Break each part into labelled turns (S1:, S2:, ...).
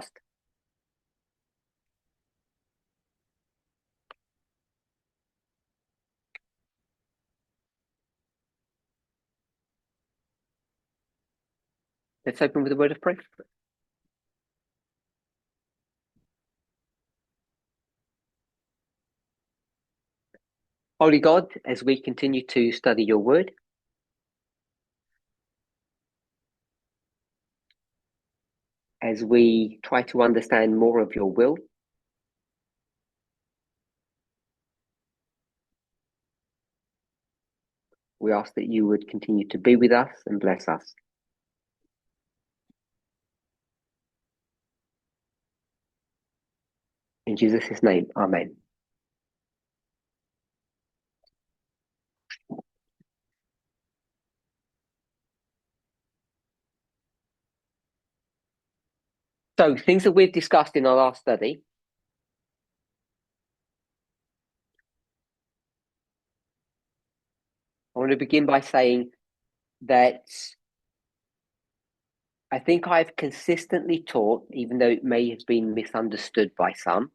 S1: podcast. Let's open with a word of prayer. Holy God, as we continue to study your word, as we try to understand more of your will, we ask that you would continue to be with us and bless us. In Jesus' name, amen. So, things that we've discussed in our last study. I want to begin by saying that I think I've consistently taught, even though it may have been misunderstood by some,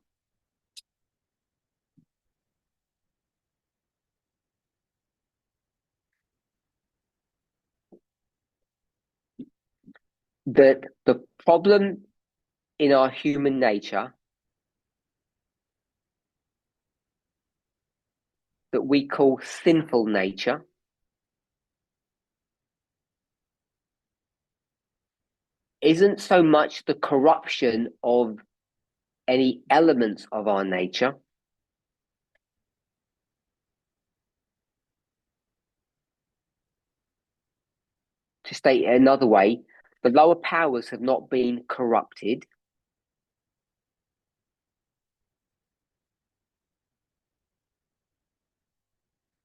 S1: that the problem in our human nature that we call sinful nature isn't so much the corruption of any elements of our nature, to state it another way, the lower powers have not been corrupted.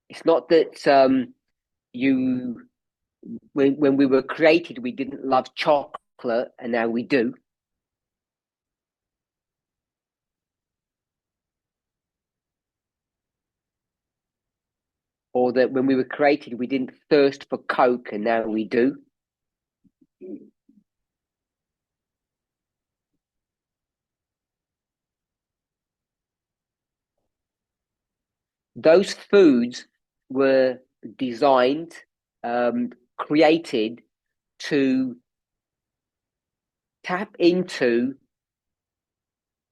S1: It's not that when we were created, we didn't love chocolate and now we do. Or that when we were created, we didn't thirst for Coke and now we do. Those foods were designed, created to tap into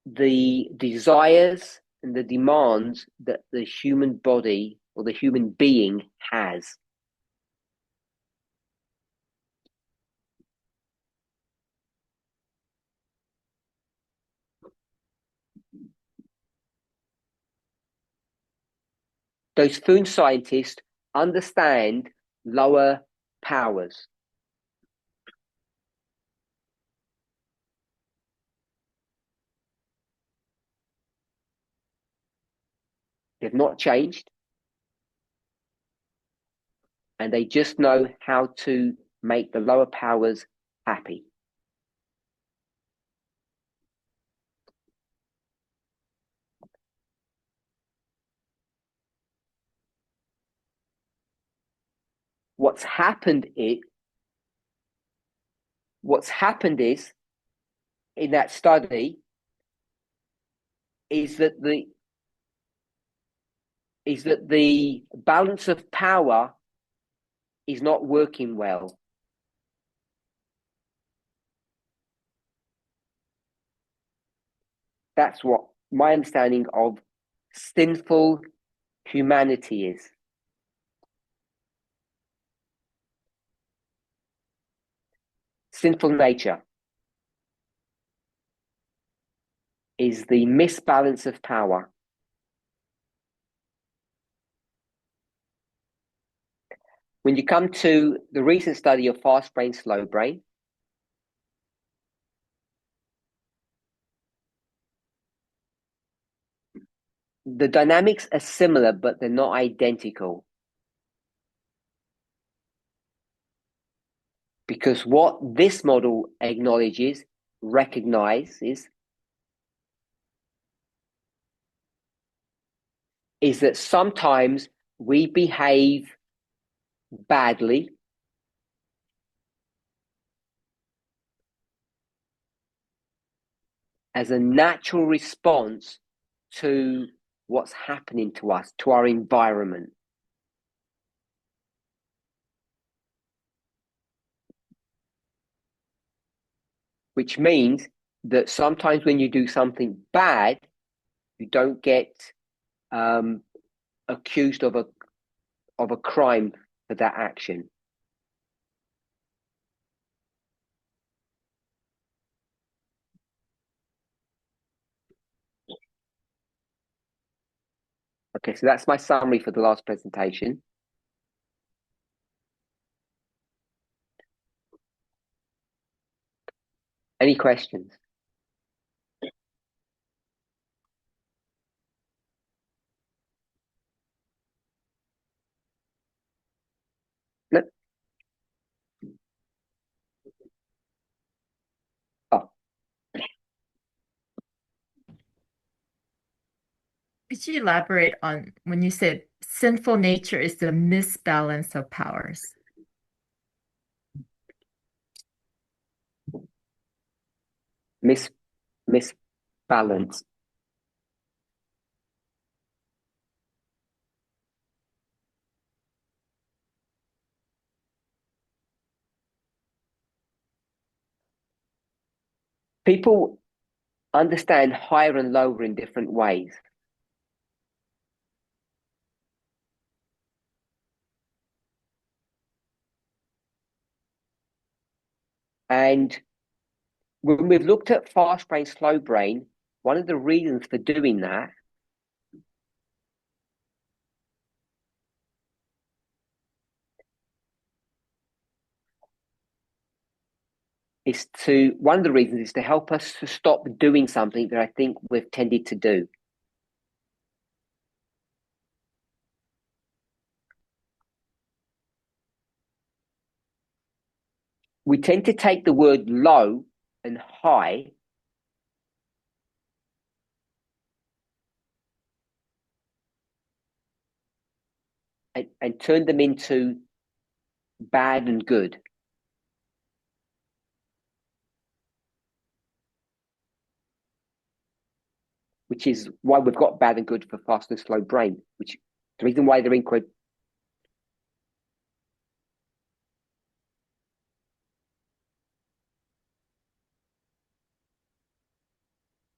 S1: the desires and the demands that the human body or the human being has. Those food scientists understand lower powers. They've not changed. And they just know how to make the lower powers happy. What's happened is in that study is that the balance of power is not working well. That's what my understanding of sinful humanity is. Sinful nature is the misbalance of power. When you come to the recent study of fast brain, slow brain, the dynamics are similar, but they're not identical. Because what this model acknowledges, recognizes, is that sometimes we behave badly as a natural response to what's happening to us, to our environment. Which means that sometimes when you do something bad, you don't get accused of a crime for that action. Okay, so that's my summary for the last presentation. Any questions? No? Oh,
S2: Could you elaborate on when you said sinful nature is the misbalance of powers?
S1: mis misbalance. People understand higher and lower in different ways. And when we've looked at fast brain, slow brain, one of the reasons for doing that one of the reasons is to help us to stop doing something that I think we've tended to do. We tend to take the word low and high and turn them into bad and good. Which is why we've got bad and good for fast and slow brain, which the reason why they're in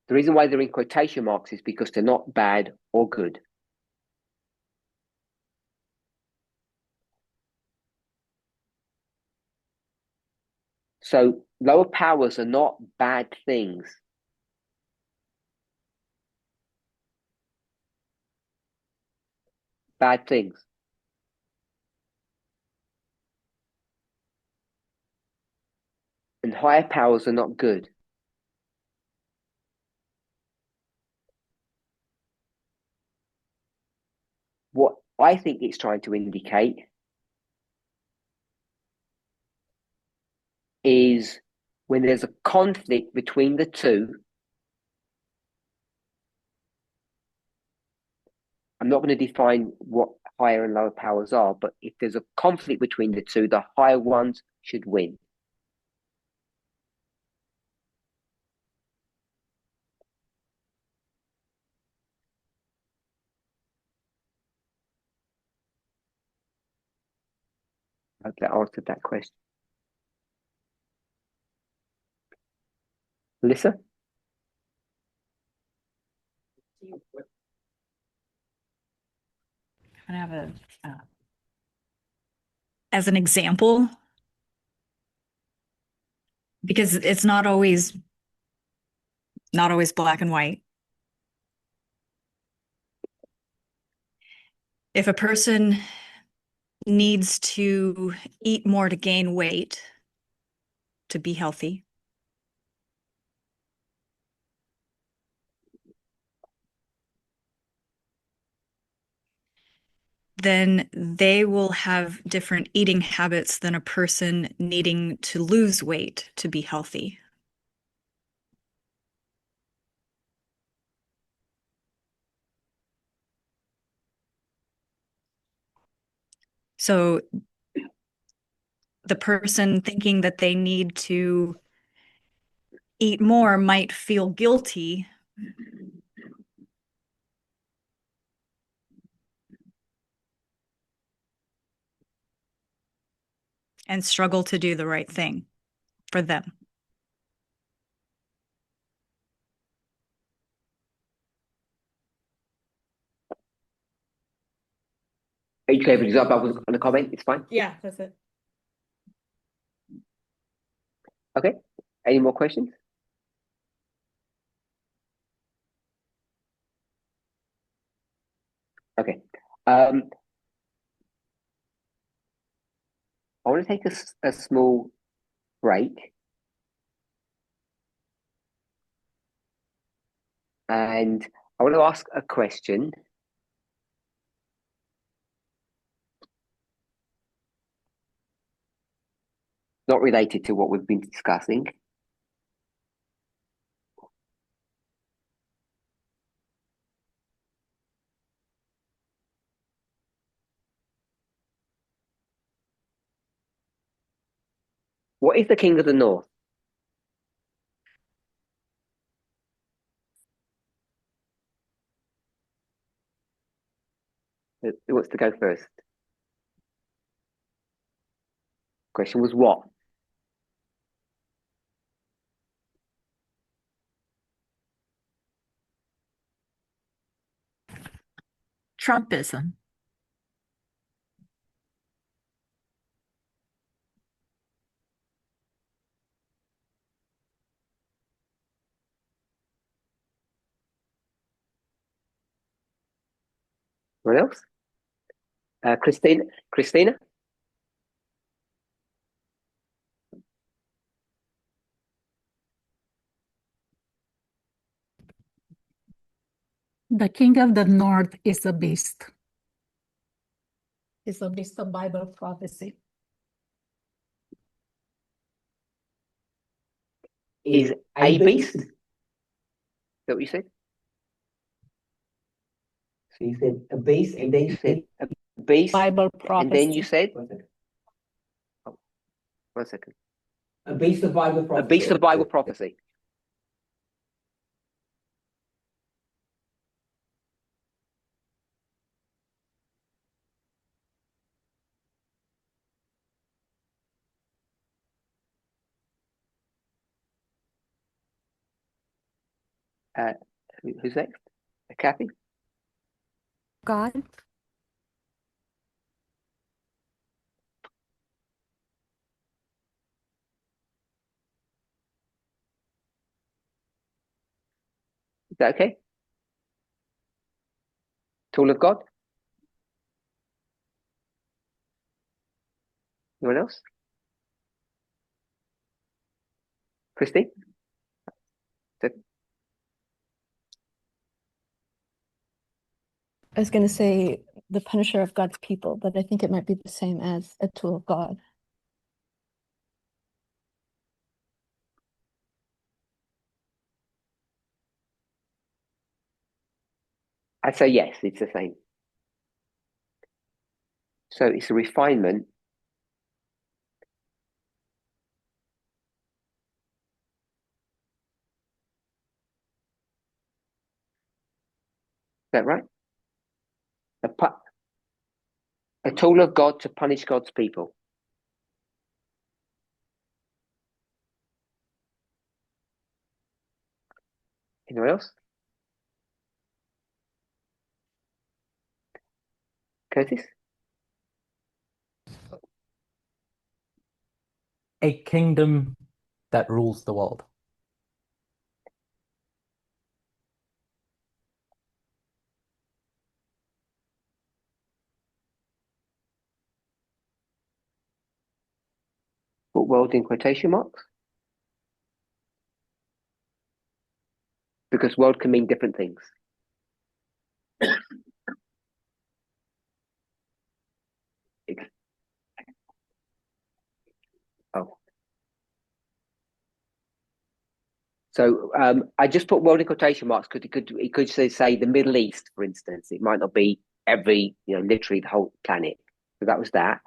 S1: the reason why they're in quotation marks is because they're not bad or good. So lower powers are not bad things. Bad things. And higher powers are not good. What I think it's trying to indicate is when there's a conflict between the two, I'm not going to define what higher and lower powers are, but if there's a conflict between the two, the higher ones should win. I hope that answered that question. Melissa?
S3: I have as an example, because it's not always black and white. If a person needs to eat more to gain weight to be healthy, then they will have different eating habits than a person needing to lose weight to be healthy. So the person thinking that they need to eat more might feel guilty and struggle to do the right thing for them.
S1: Are you clear with your bubbles on the comment? It's fine.
S2: Yeah, that's it.
S1: Okay. Any more questions? Okay. I want to take a small break. And I want to ask a question. Not related to what we've been discussing. What is the king of the north? Who wants to go first? Question was what?
S2: Trumpism.
S1: What else? Christina?
S4: The king of the north is a beast. It's a beast of Bible prophecy.
S1: Is a beast? Is that what you said? So you said a beast, and then you said a beast,
S4: Bible prophecy.
S1: and then you said? Oh, 1 second.
S5: A beast of Bible prophecy.
S1: A beast of Bible prophecy. Who's next? Kathy?
S6: God.
S1: Is that okay? Tool of God? Anyone else? Christy?
S6: I was going to say the punisher of God's people, but I think it might be the same as a tool of God.
S1: I'd say yes, it's the same. So it's a refinement. Is that right? A tool of God to punish God's people. Anyone else? Curtis?
S5: A kingdom that rules the world.
S1: Put world in quotation marks? Because world can mean different things. Oh. So I just put world in quotation marks because it could say the Middle East, for instance. It might not be every, literally the whole planet. So that was that.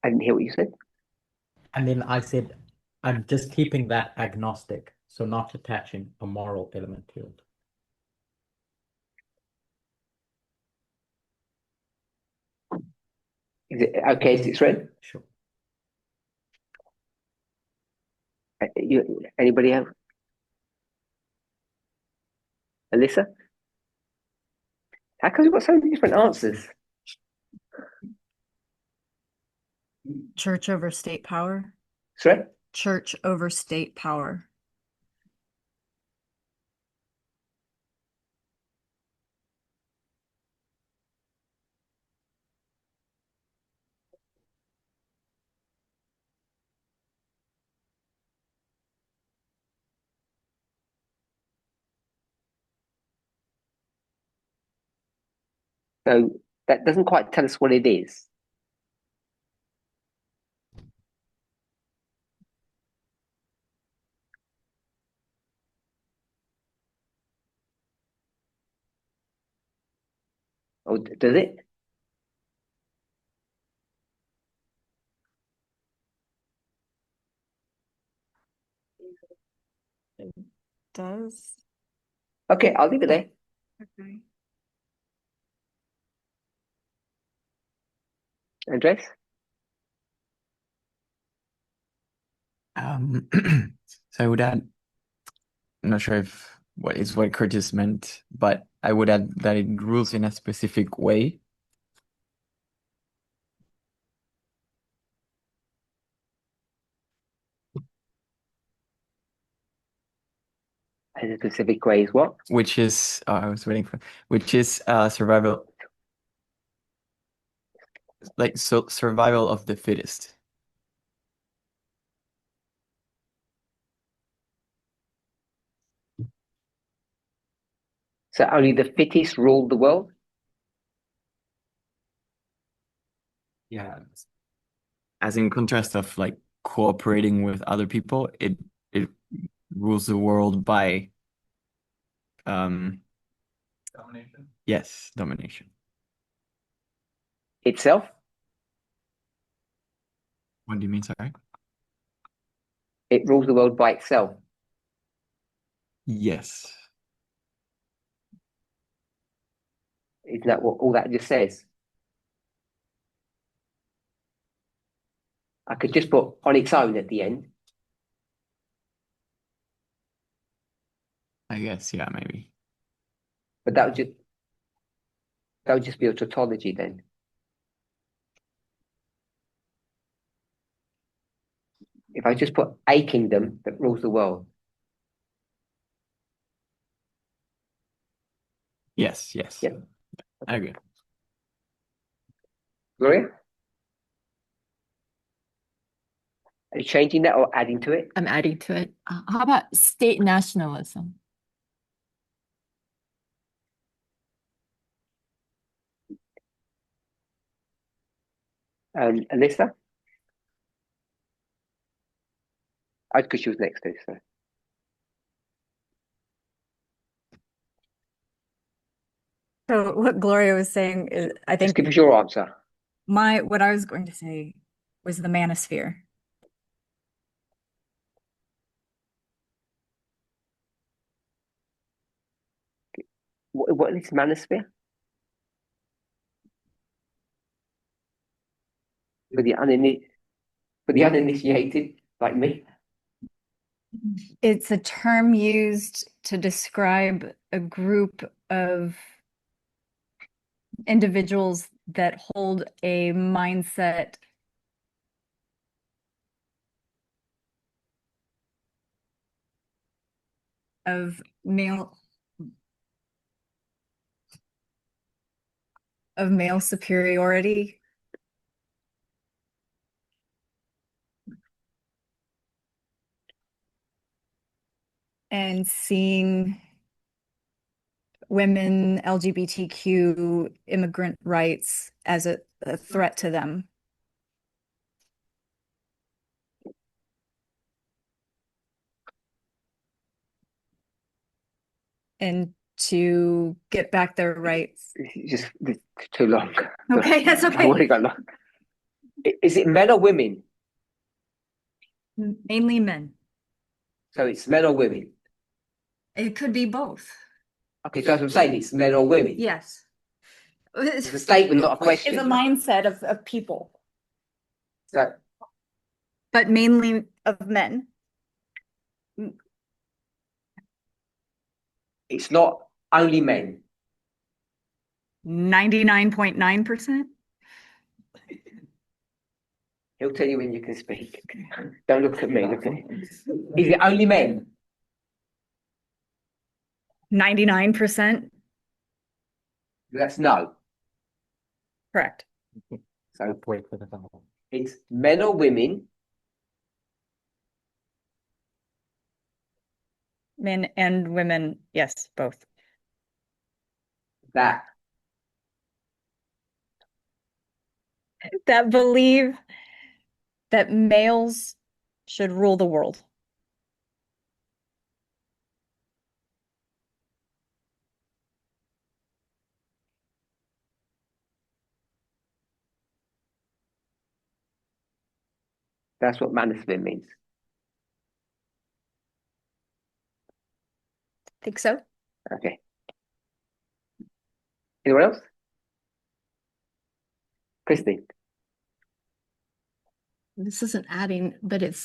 S1: I didn't hear what you said.
S5: And then I said, I'm just keeping that agnostic, so not attaching a moral element to it.
S1: Is it okay if it's read?
S5: Sure.
S1: Anybody have? Alyssa? How come we've got so many different answers?
S3: Church over state power.
S1: Sorry?
S3: Church over state power.
S1: So that doesn't quite tell us what it is. Oh, does it?
S3: Does.
S1: Okay, I'll leave it there.
S3: Okay.
S1: Andres?
S7: So I would add, I'm not sure if what Curtis meant, but I would add that it rules in a specific way.
S1: In a specific way is what?
S7: Which is, I was waiting for, which is survival, like so survival of the fittest.
S1: So only the fittest rule the world?
S7: Yeah. As in contrast of like cooperating with other people, it rules the world by domination. Yes, domination.
S1: Itself?
S7: What do you mean, sorry?
S1: It rules the world by itself.
S7: Yes.
S1: Isn't that what all that just says? I could just put on its own at the end.
S7: I guess, yeah, maybe.
S1: But that would just be a tautology then. If I just put a kingdom that rules the world.
S7: Yes, yes.
S1: Yeah.
S7: I agree.
S1: Gloria? Are you changing that or adding to it?
S2: I'm adding to it. How about state nationalism?
S1: Alyssa? Because she was next to, so.
S3: So what Gloria was saying is, I
S1: Just
S3: think
S1: give us your answer.
S3: what I was going to say was the manosphere.
S1: What is manosphere? For the uninitiated, like me.
S3: It's a term used to describe a group of individuals that hold a mindset of male superiority. And seeing women, LGBTQ, immigrant rights as a threat to them. And to get back their rights.
S1: It's just too long.
S3: Okay, that's okay.
S1: I want to go long. Is it men or women?
S3: Mainly men.
S1: So it's men or women.
S3: It could be both.
S1: Okay, so as I'm saying, it's men or women.
S3: Yes.
S1: It's a statement, not a question.
S3: It's a mindset of people,
S1: So,
S3: but mainly of men.
S1: it's not only men.
S3: 99.9%.
S1: He'll tell you when you can speak. Don't look at me. Look at me. Is it only men?
S3: 99%.
S1: That's no.
S3: Correct.
S1: So
S5: Wait for the vowel.
S1: it's men or women.
S3: Men and women, yes, both.
S1: That
S3: That believe that males should rule the world.
S1: that's what management means.
S3: Think so?
S1: Okay. Anyone else? Christy.
S6: This isn't adding, but it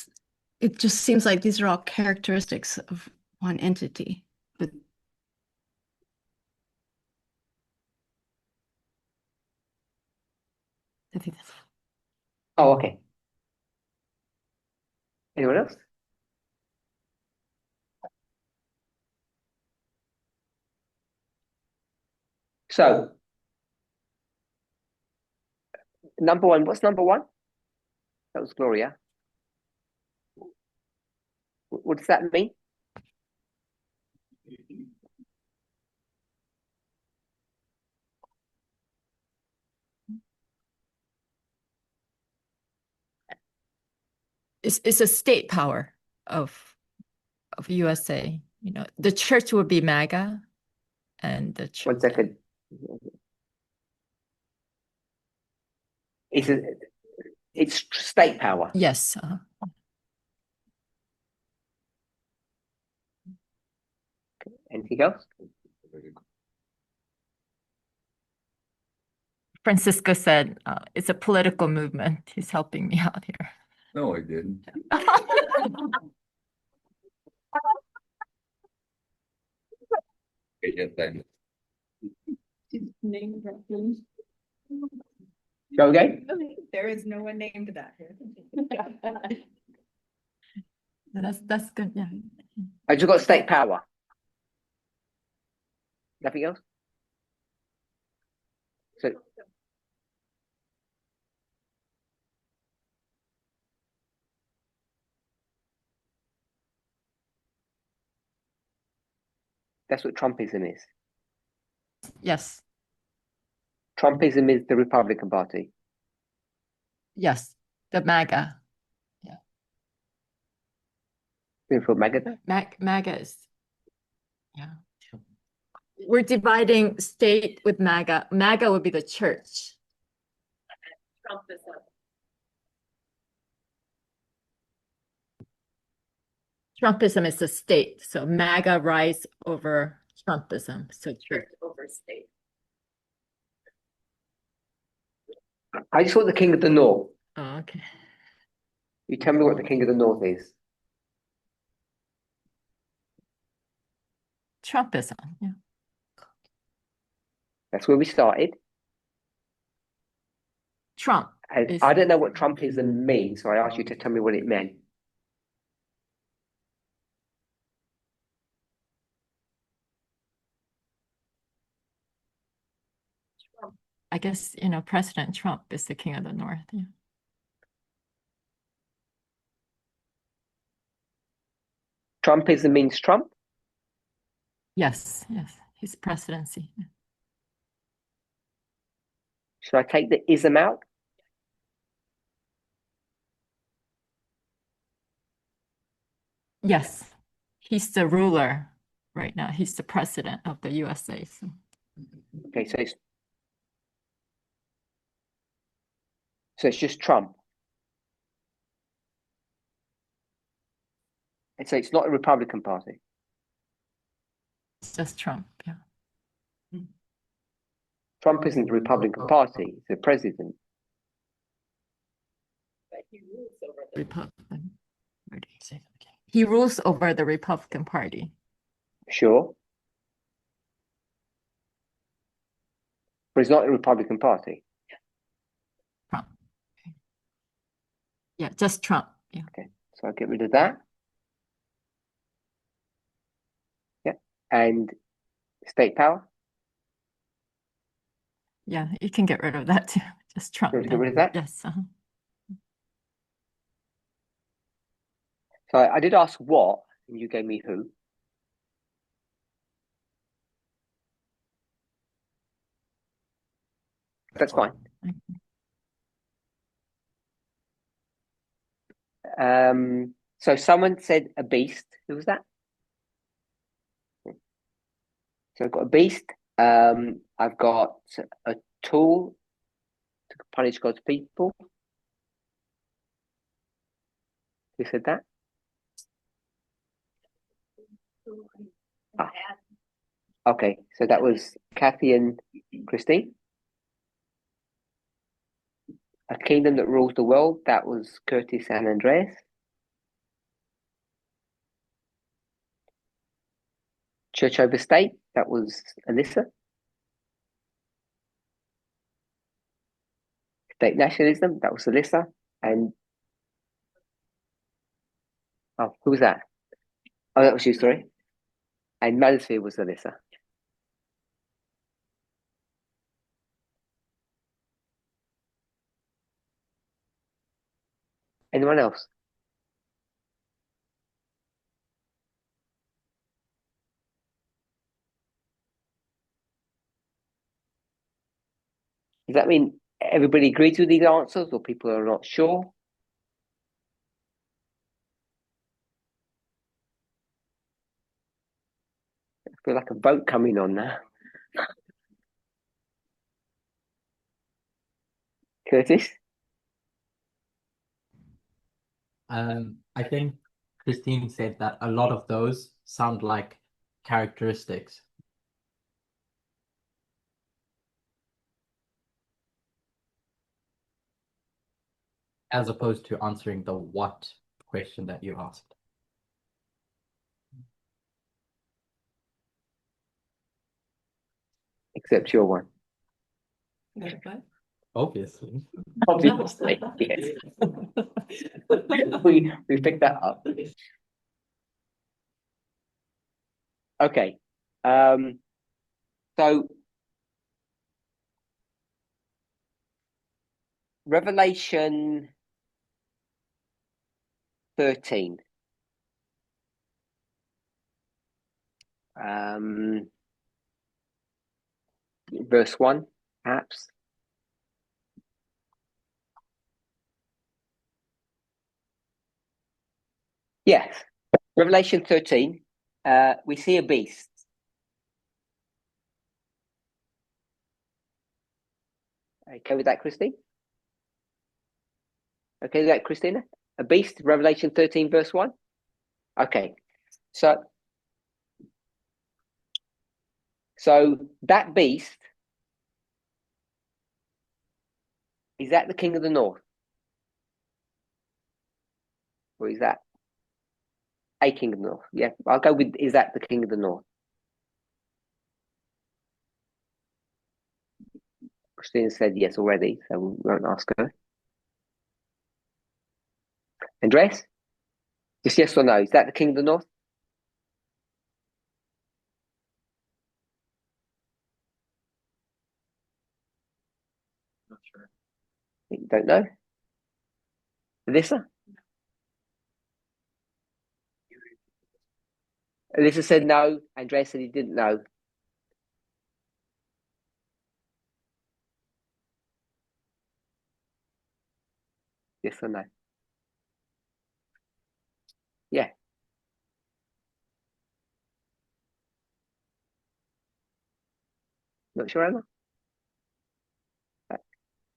S6: just seems like these are all characteristics of one entity. But I think that's
S1: Oh, okay. Anyone else? So, number one, what's number one? That was Gloria. What does that mean?
S2: It's a state power of USA. You know, the church would be MAGA, and the church.
S1: 1 second. It's state power.
S2: Yes.
S1: Anything else?
S2: Francisco said it's a political movement. He's helping me out here.
S8: No, I didn't. Okay, yeah, thanks.
S3: Name dropping.
S1: Go again?
S3: There is no one named that here.
S2: That's good. Yeah.
S1: I just got state power. Nothing else? So that's what Trumpism is.
S2: Yes.
S1: Trumpism is the Republican Party.
S2: Yes. The MAGA.
S1: For MAGA.
S2: MAGA is. Yeah. We're dividing state with MAGA. MAGA would be the church. Trumpism is the state. So MAGA rise over Trumpism. So church over state.
S1: I just want the King of the North.
S2: Oh, okay.
S1: You tell me what the King of the North is.
S2: Trumpism. Yeah.
S1: That's where we started.
S2: Trump.
S1: And I don't know what Trumpism means, so I asked you to tell me what it meant.
S2: I guess, President Trump is the King of the North. Yeah.
S1: Trumpism means Trump?
S2: Yes, his presidency.
S1: Should I take the ism out?
S2: Yes, he's the ruler right now. He's the president of the USA. So.
S1: Okay, So it's just Trump. And so it's not the Republican Party.
S2: It's just Trump. Yeah.
S1: Trump isn't the Republican Party, he's the president.
S2: Republican Party. He rules over the Republican Party.
S1: Sure. But he's not the Republican Party.
S2: Trump. Okay. Yeah, just Trump. Yeah.
S1: Okay, so I'll get rid of that. Yeah. And state power.
S2: Yeah, you can get rid of that too. Just Trump.
S1: You want to
S2: Yeah.
S1: get rid of that?
S2: Yes.
S1: So I did ask what, and you gave me who. That's fine. So someone said a beast. Who was that? So I've got a beast. I've got a tool to punish God's people. Who said that? Ah. Okay, so that was Kathy and Christine. A kingdom that rules the world. That was Curtis and Andreas. Church over state. That was Alyssa. State nationalism. That was Alyssa. And oh, who was that? Oh, that was you, sorry. And Manosphere was Alyssa. Anyone else? Does that mean everybody agrees with these answers or people are not sure? I feel like a vote coming on now. Curtis?
S5: I think Christine said that a lot of those sound like characteristics. As opposed to answering the what question that you asked.
S1: Except your one.
S5: Obviously.
S1: Obviously, yes. we picked that up. Okay. So Revelation 13. Verse 1, perhaps. Yes. Revelation 13. We see a beast. Okay with that, Christine? Okay with that, Christina? A beast, Revelation 13, verse 1? Okay. So that beast, is that the king of the north? Or is that a king of the north? Yeah, I'll go with, is that the king of the north? Christina said yes already, so we won't ask her. Andres? Just yes or no, is that the king of the north?
S7: Not sure.
S1: You don't know? Alyssa? Alyssa said no, Andres said he didn't know. Yes or no? Yeah. Not sure, Emma?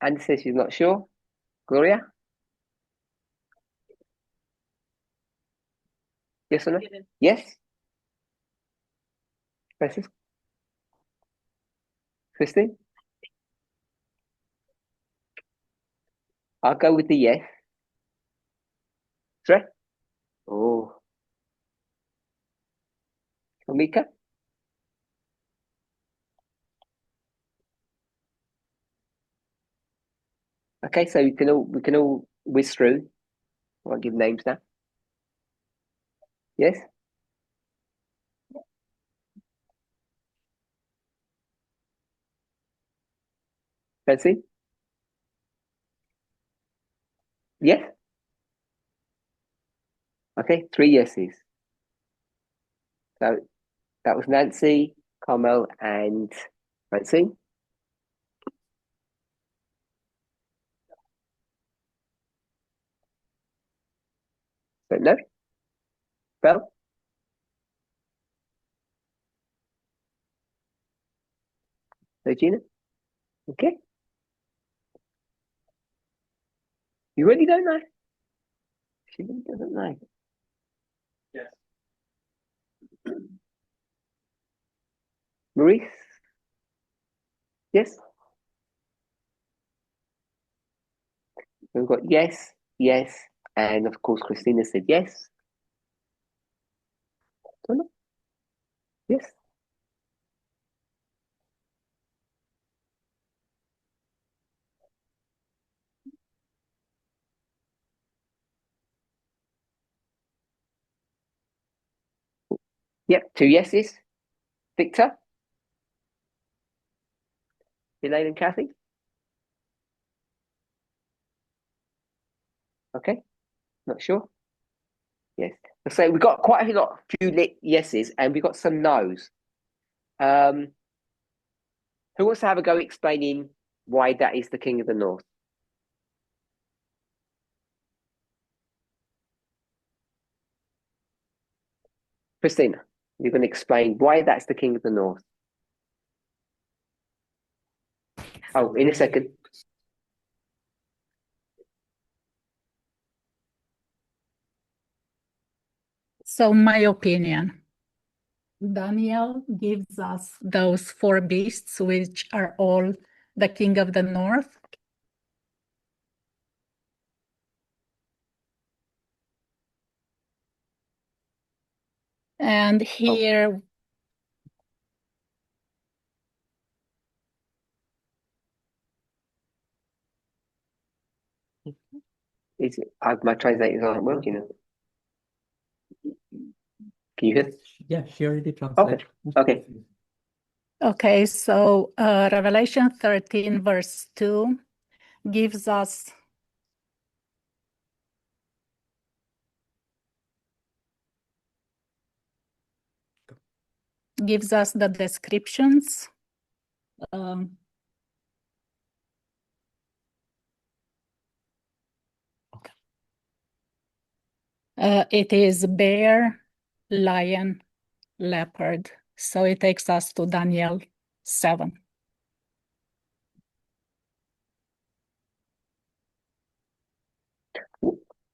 S1: Andy says she's not sure. Gloria? Yes or no? Yes? Francis? Christine? I'll go with the yes. Tre? Oh. Mika? Okay, so we can all whiz through. I won't give names now. Yes? Francie? Yes? Okay, 3 yeses. So that was Nancy, Carmel, and Francine. But no? Bell? No, Gina? Okay. You really don't know? She really doesn't know.
S5: Yes.
S1: Maurice? Yes? We've got yes, yes, and of course Christina said yes. Donna? Yes. Yep, 2 yeses. Victor? Elaine and Kathy? Okay, not sure. Yes. So we've got quite a lot, few yeses, and we've got some no's. Who wants to have a go explaining why that is the King of the North? Christina, you're going to explain why that's the King of the North. Oh, in a second.
S4: So my opinion, Daniel gives us those 4 beasts, which are all the king of the north. And here,
S1: My translators aren't working. Can you hear?
S5: Yeah, she already translated.
S1: Okay.
S4: okay, so Revelation 13, verse 2 gives us the descriptions. It is bear, lion, leopard. So it takes us to Daniel 7.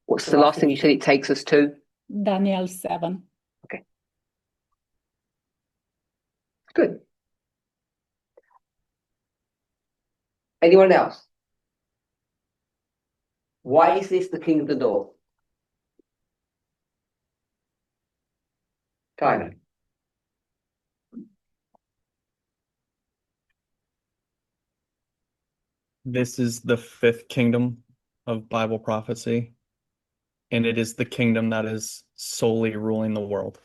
S1: What's the last thing you said it takes us to?
S4: Daniel 7.
S1: Okay. Good. Anyone else? Why is this the King of the North? Tyler.
S8: This is the 5th kingdom of Bible prophecy, and it is the kingdom that is solely ruling the world.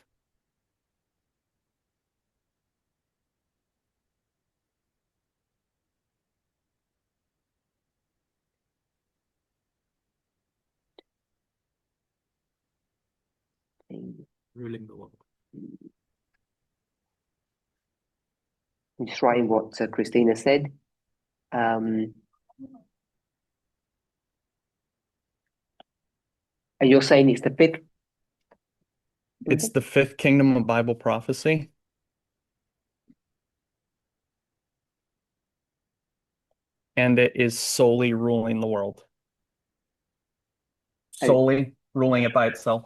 S5: Ruling the world.
S1: I'm just writing what Christina said. And you're saying it's the 5th?
S8: It's the 5th kingdom of Bible prophecy. And it is solely ruling the world. solely ruling it by itself.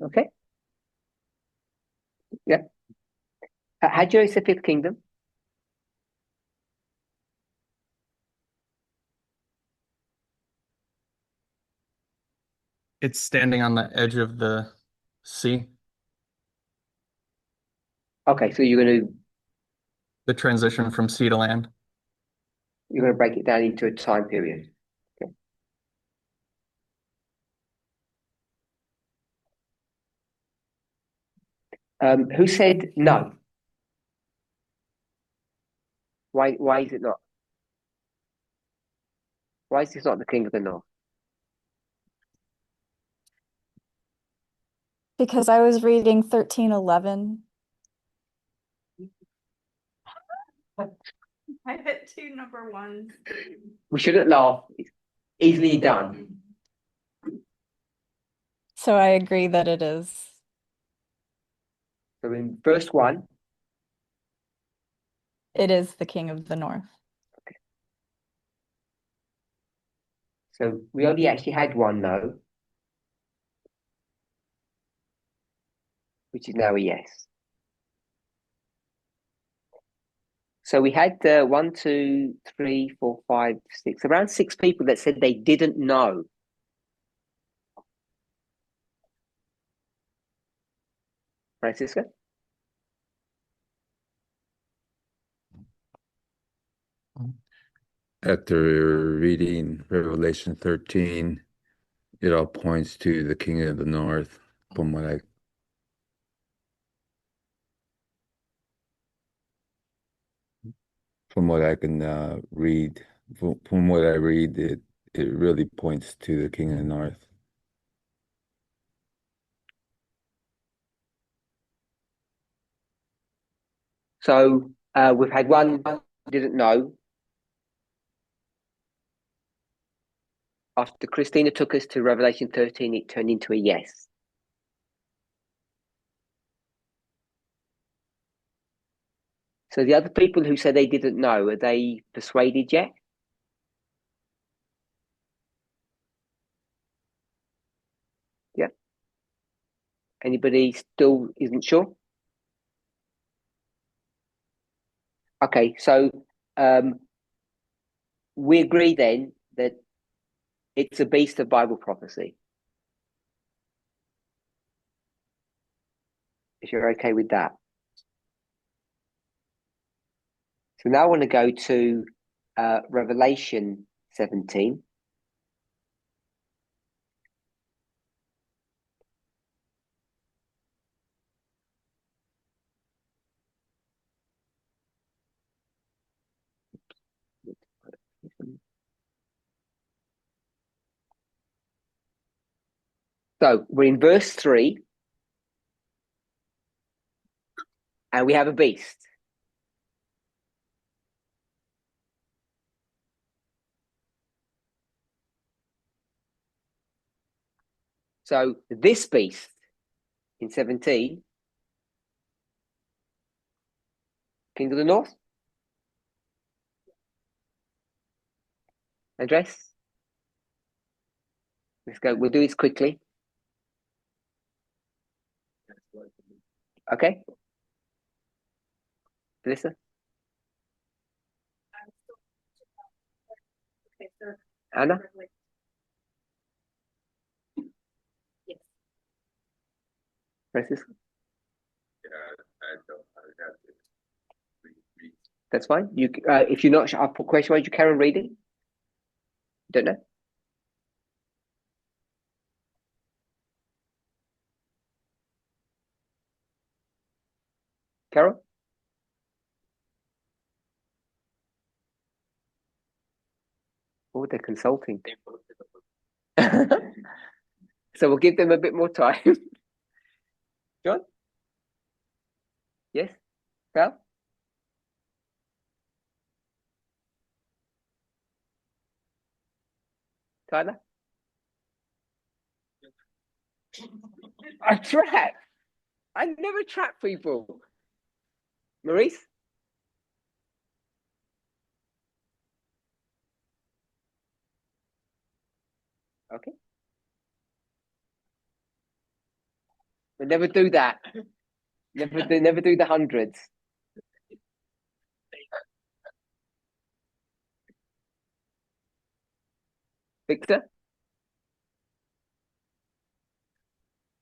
S1: Okay. Yeah. How do you know it's the fifth kingdom?
S8: It's standing on the edge of the sea.
S1: Okay, so
S8: The transition from sea to land.
S1: you're gonna break it down into a time period. Okay. Who said no? Why is it not? Why is this not the king of the north?
S3: Because I was reading 1311. I hit two number ones.
S1: We shouldn't laugh. It's easily done.
S3: So I agree that it is.
S1: So in verse 1,
S3: It is the king of the north.
S1: so we only actually had one no, which is now a yes. So we had 1, 2, 3, 4, 5, 6, around 6 people that said they didn't know. Francisco?
S9: After reading Revelation 13, it all points to the King of the North, from what I can read. From what I read, it really points to the King of the North.
S1: So we've had one didn't know. After Christina took us to Revelation 13, it turned into a yes. So the other people who said they didn't know, are they persuaded yet? Yeah. Anybody still isn't sure? Okay, so we agree then that it's a beast of Bible prophecy. If you're okay with that. So now I want to go to Revelation 17. So we're in verse 3, and we have a beast. So this beast in 17, King of the North, address. Let's go. We'll do this quickly. Okay. Melissa? Anna? Francisco? That's fine. You, if you're not sure, I'll put question mark. You carry on reading. Don't know. Carol? Oh, they're consulting. So we'll give them a bit more time. John? Yes? Cal? Tyler? I trap. I never trap people. Maurice? We'll never do that. Never do the hundreds. Victor?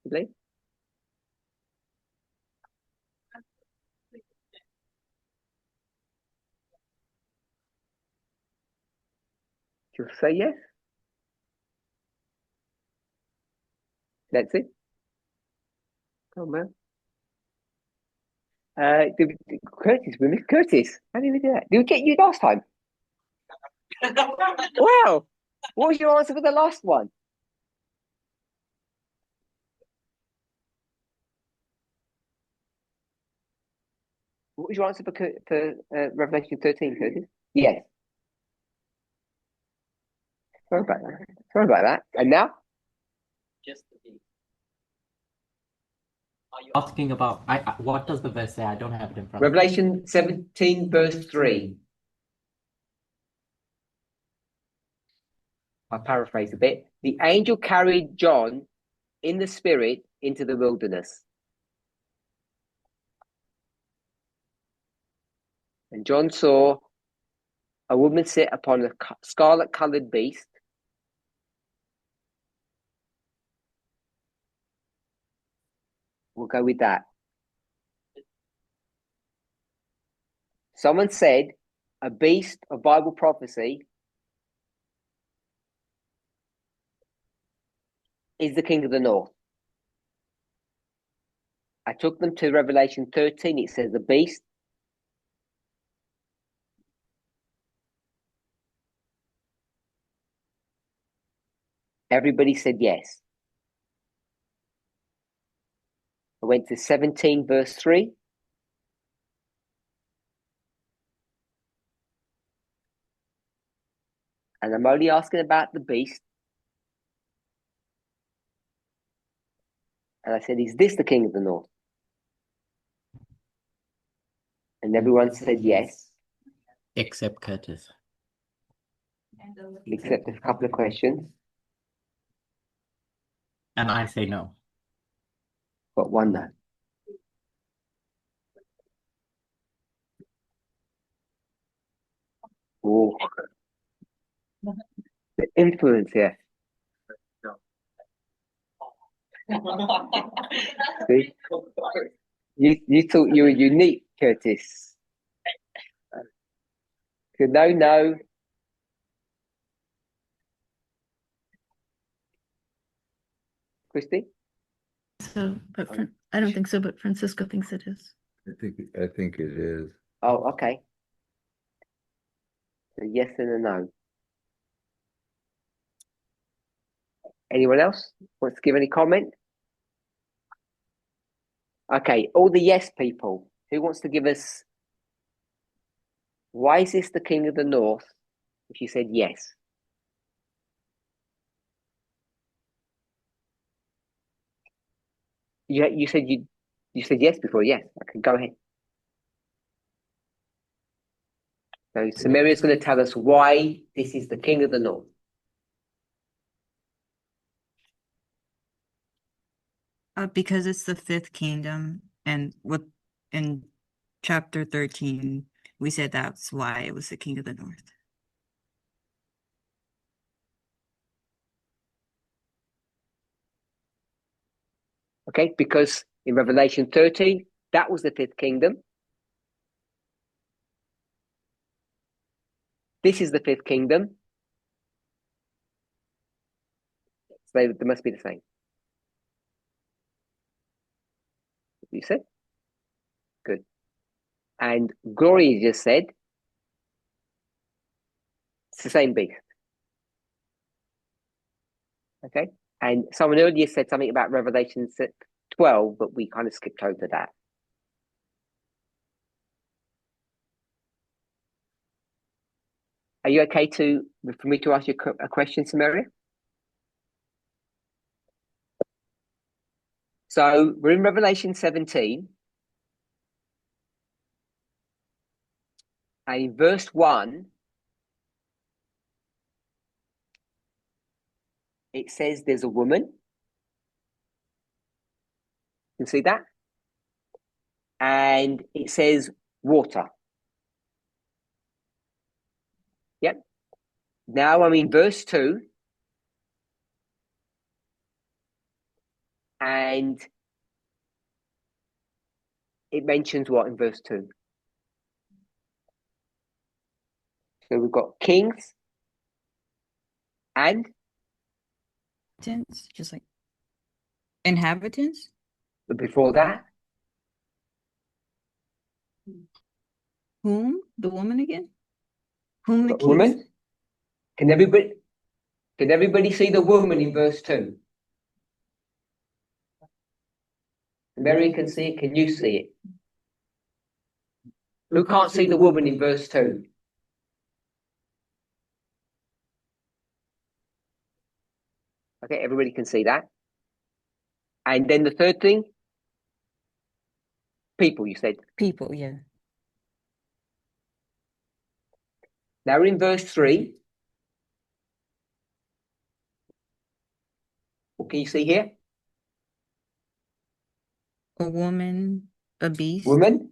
S1: Lee? You'll say yes? That's it? Oh, man. Curtis, we missed Curtis. How did we do that? Did we get you last time? Wow. What was your answer for the last one? What was your answer for Revelation 13, Curtis? Yes. Sorry about that. Sorry about that. And now?
S5: Just the beat. Are you asking about what does the verse say? I don't have it in front of me.
S1: Revelation 17, verse 3. I'll paraphrase a bit. The angel carried John in the spirit into the wilderness. And John saw a woman sit upon a scarlet-colored beast. We'll go with that. Someone said a beast of Bible prophecy is the king of the north. I took them to Revelation 13. It says the beast. Everybody said yes. I went to 17, verse 3. And I'm only asking about the beast. And I said, is this the king of the north? And everyone said yes.
S5: Except Curtis.
S1: Except a couple of questions.
S5: And I say no.
S1: Got one no. Oh. The influence here. See? You thought you were unique, Curtis. No, no. Christy?
S6: So, but I don't think so, but Francisco thinks it is.
S9: I think it is.
S1: Oh, okay. A yes and a no. Anyone else wants to give any comment? Okay, all the yes people. Who wants to give us why is this the king of the north? If you said yes. You said you said yes before, yes. Okay, go ahead. So Samaria is going to tell us why this is the king of the north.
S3: Because it's the fifth kingdom, and what in chapter 13 we said that's why it was the king of the north.
S1: Okay, because in Revelation 13, that was the fifth kingdom. This is the fifth kingdom. So they must be the same. You said? Good. And Gloria just said it's the same beast. Okay. And someone earlier said something about Revelation 12, but we kind of skipped over that. Are you okay for me to ask you a question, Samaria? So we're in Revelation 17. And in verse 1, it says there's a woman. You can see that? And it says water. Yep. Now I'm in verse 2. And it mentions what in verse 2? So we've got kings and
S3: Inhabitants, just like inhabitants.
S1: but before that,
S3: Whom? The woman again? Whom the
S1: got
S3: kings?
S1: woman. Can everybody see the woman in verse 2? Mary can see it. Can you see it? Who can't see the woman in verse 2? Okay, everybody can see that. And then the third thing, people, you said.
S3: People, yeah.
S1: Now we're in verse 3. What can you see here?
S3: A woman, a beast.
S1: Woman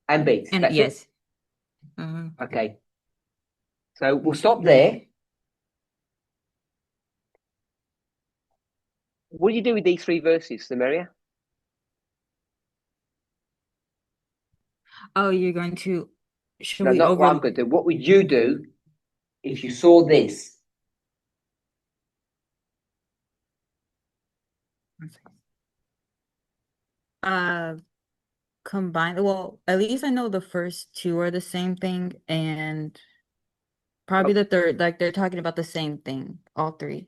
S1: and beast.
S3: And
S1: That's it?
S3: yes.
S1: Okay. So we'll stop there. What do you do with these 3 verses, Samaria?
S3: Oh, you're going to should
S1: No,
S3: we
S1: not what I'm
S3: over
S1: going to do. What would you do if you saw this?
S3: combine, well, at least I know the first 2 are the same thing, and probably the third, like they're talking about the same thing, all 3.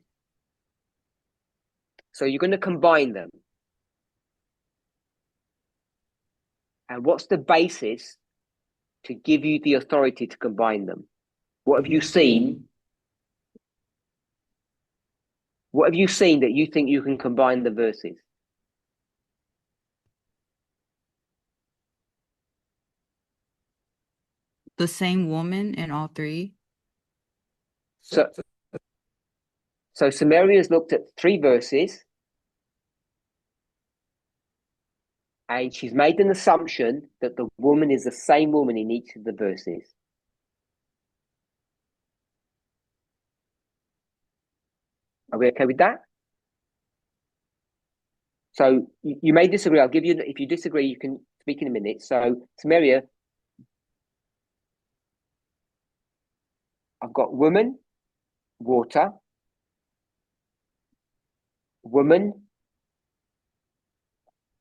S1: So you're going to combine them. And what's the basis to give you the authority to combine them? What have you seen? What have you seen that you think you can combine the verses?
S3: The same woman in all 3.
S1: So Samaria's looked at 3 verses and she's made an assumption that the woman is the same woman in each of the verses. Are we okay with that? So you may disagree. I'll give you, if you disagree, you can speak in a minute. So Samaria, I've got woman, water, woman,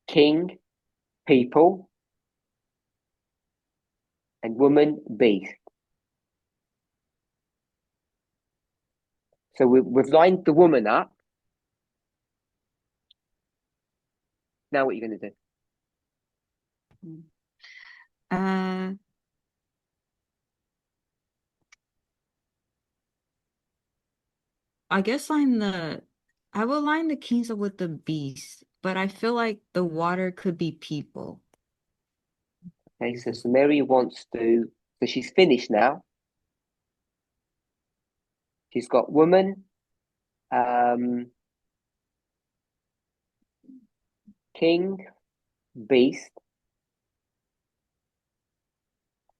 S1: king, people, and woman, beast. So we've lined the woman up. Now what are you going to do?
S3: I guess I will line the kings up with the beast, but I feel like the water could be people.
S1: Okay, so Samaria wants to, so she's finished now. She's got woman, king, beast,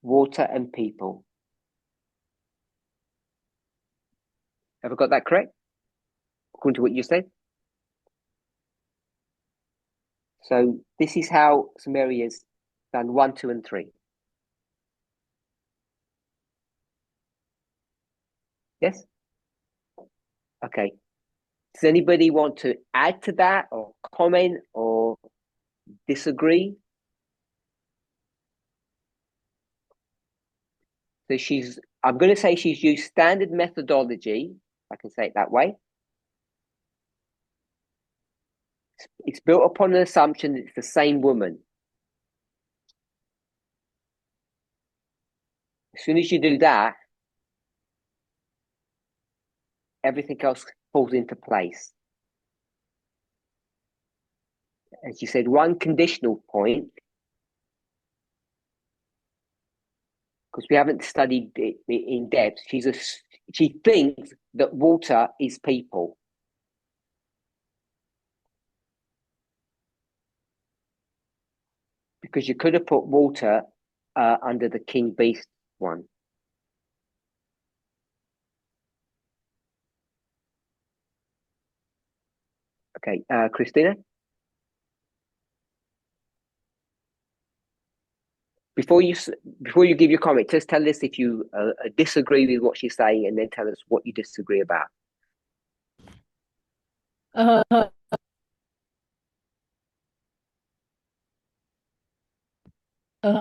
S1: water, and people. Have I got that correct? According to what you said? So this is how Samaria's done 1, 2, and 3. Yes? Okay. Does anybody want to add to that or comment or disagree? So I'm going to say she's used standard methodology. I can say it that way. It's built upon an assumption that it's the same woman. As soon as you do that, everything else falls into place. As you said, one conditional point, because we haven't studied it in depth, she thinks that water is people. because you could have put Walter under the king beast one. Okay, Christina? Before you give your comment, just tell us if you disagree with what she's saying, and then tell us what you disagree about.
S4: Uh,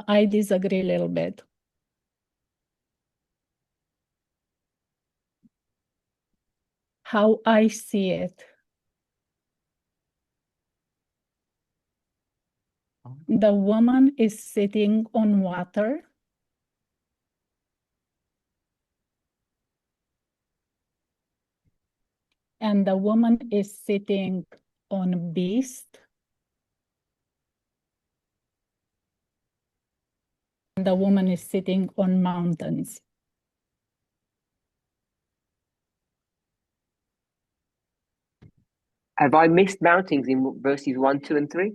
S4: I disagree a little bit. How I see it, the woman is sitting on water. And the woman is sitting on a beast. And the woman is sitting on mountains.
S1: Have I missed mountains in verses 1, 2, and 3?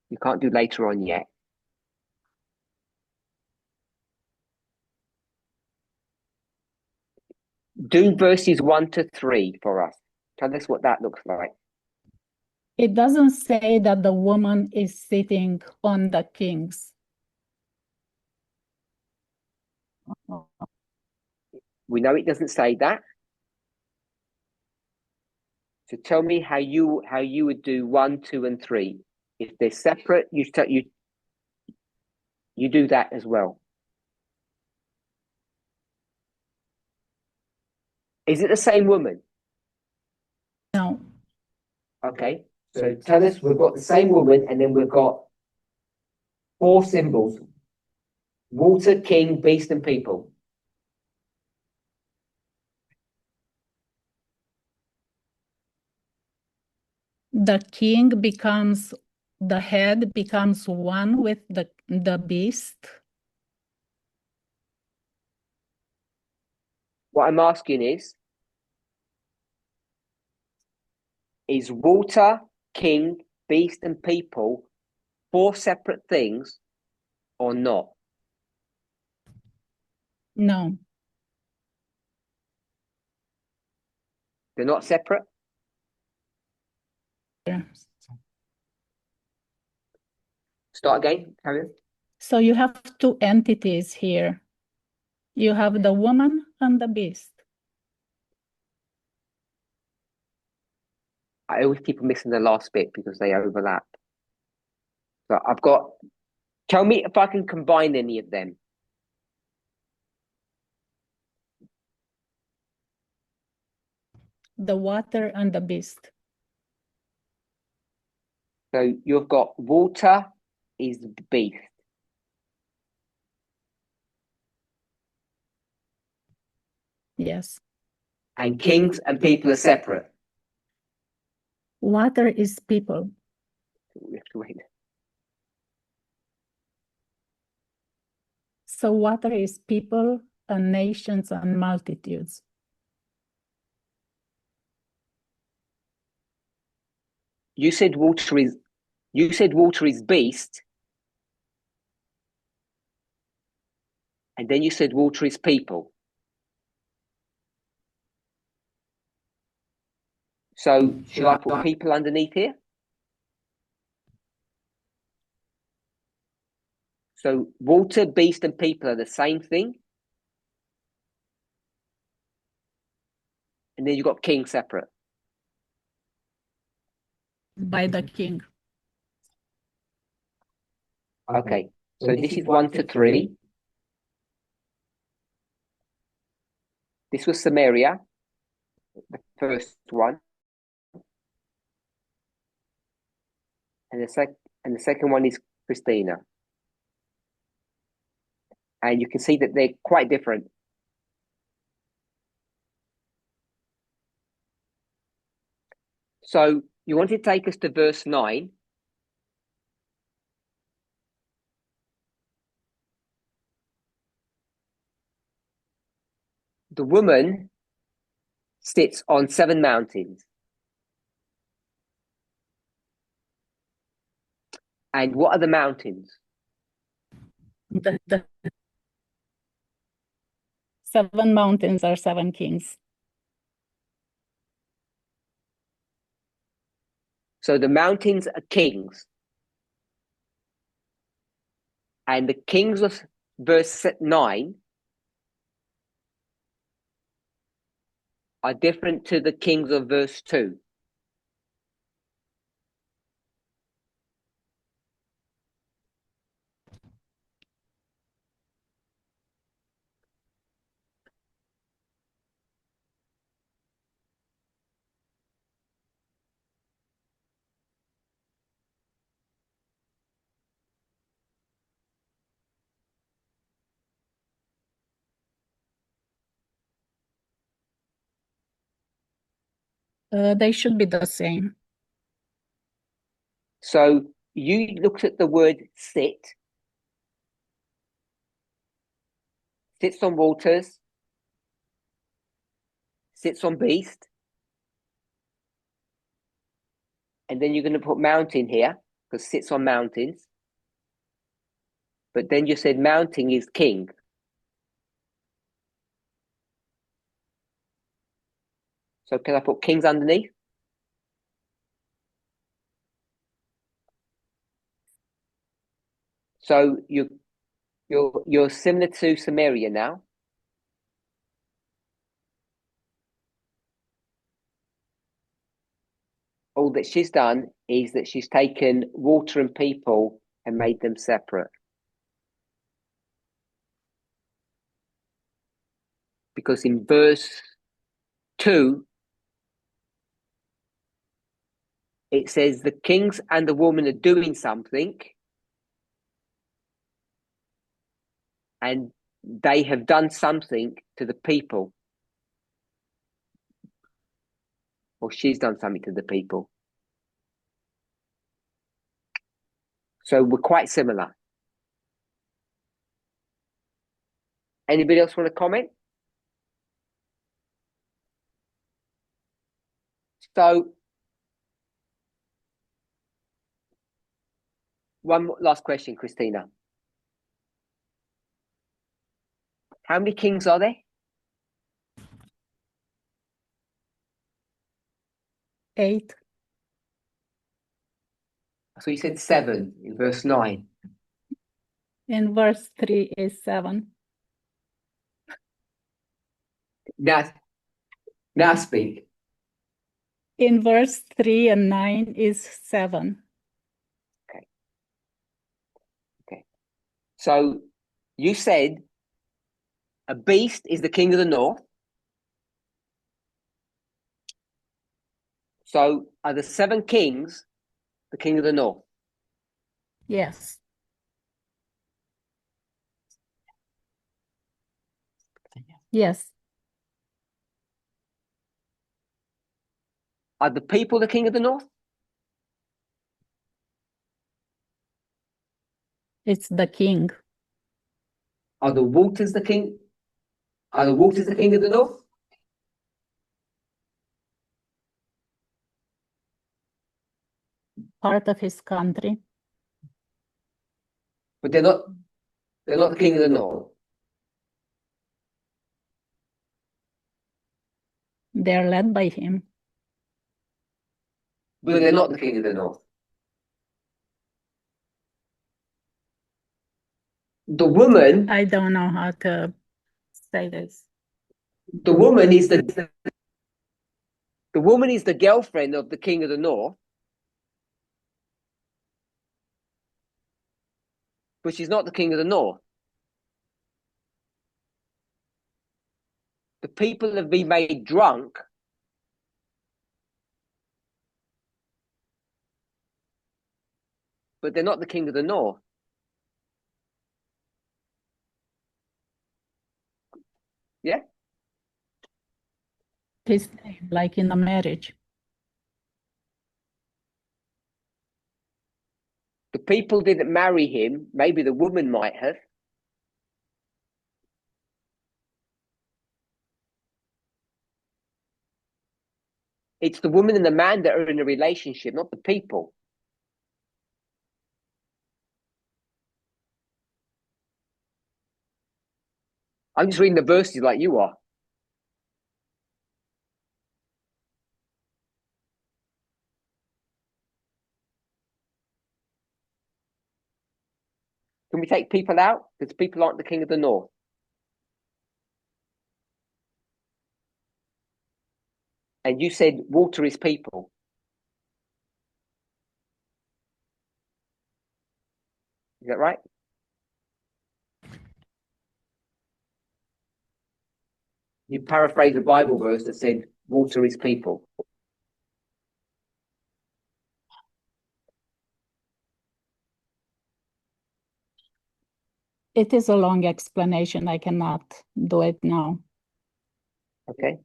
S1: You can't do later on yet. Do verses 1 to 3 for us. Tell us what that looks like.
S4: It doesn't say that the woman is sitting on the kings.
S1: We know it doesn't say that. So tell me how you would do 1, 2, and 3. If they're separate, you do that as well. Is it the same woman?
S4: No.
S1: Okay. So tell us, we've got the same woman, and then we've got 4 symbols: water, king, beast, and people.
S4: The king becomes, the head becomes one with the beast.
S1: What I'm asking is water, king, beast, and people 4 separate things or not?
S4: No.
S1: They're not separate?
S4: Yeah.
S1: Start again, carry on.
S4: So you have 2 entities here. You have the woman and the beast.
S1: I always keep missing the last bit because they overlap. So I've got, tell me if I can combine any of them.
S4: The water and the beast.
S1: So you've got water is the beast.
S4: Yes.
S1: And kings and people are separate.
S4: Water is people.
S1: We have to wait.
S4: So water is people and nations and multitudes.
S1: You said water is beast. And then you said water is people. So should I put people underneath here? So water, beast, and people are the same thing. And then you've got king separate.
S4: By the king.
S1: Okay. So this is 1 to 3. This was Samaria, the first one. And the second one is Christina. And you can see that they're quite different. So you want to take us to verse 9. The woman sits on 7 mountains. And what are the mountains?
S4: The 7 mountains are 7 kings.
S1: So the mountains are kings. And the kings of verse 9 are different to the kings of verse 2.
S4: They should be the same.
S1: So you looked at the word sit, sits on waters, sits on beast, and then you're going to put mountain here because sits on mountains. But then you said mountain is king. So can I put kings underneath? So you're similar to Samaria now. All that she's done is that she's taken water and people and made them separate. Because in verse 2, it says the kings and the woman are doing something, and they have done something to the people. Or she's done something to the people. So we're quite similar. Anybody else want to comment? So one last question, Christina. How many kings are there?
S4: 8.
S1: So you said 7 in verse 9.
S4: In verse 3 is 7.
S1: Now speak.
S4: In verse 3 and 9 is 7.
S1: Okay. So you said a beast is the king of the north. So are the 7 kings the king of the north?
S4: Yes. Yes.
S1: Are the people the king of the north?
S4: It's the king.
S1: Are the waters the king? Are the waters the king of the north?
S4: Part of his country.
S1: But they're not the king of the north.
S4: They're led by him.
S1: But they're not the king of the north. The woman,
S4: I don't know how to say this.
S1: the woman is the woman is the girlfriend of the king of the north, but she's not the king of the north. The people have been made drunk, but they're not the king of the north. Yeah?
S4: His name, like in a marriage.
S1: The people didn't marry him. Maybe the woman might have. It's the woman and the man that are in a relationship, not the people. I'm just reading the verses like you are. Can we take people out? Because people aren't the king of the north. And you said water is people. Is that right? You paraphrased a Bible verse that said water is people.
S4: It is a long explanation. I cannot do it now.
S1: Okay.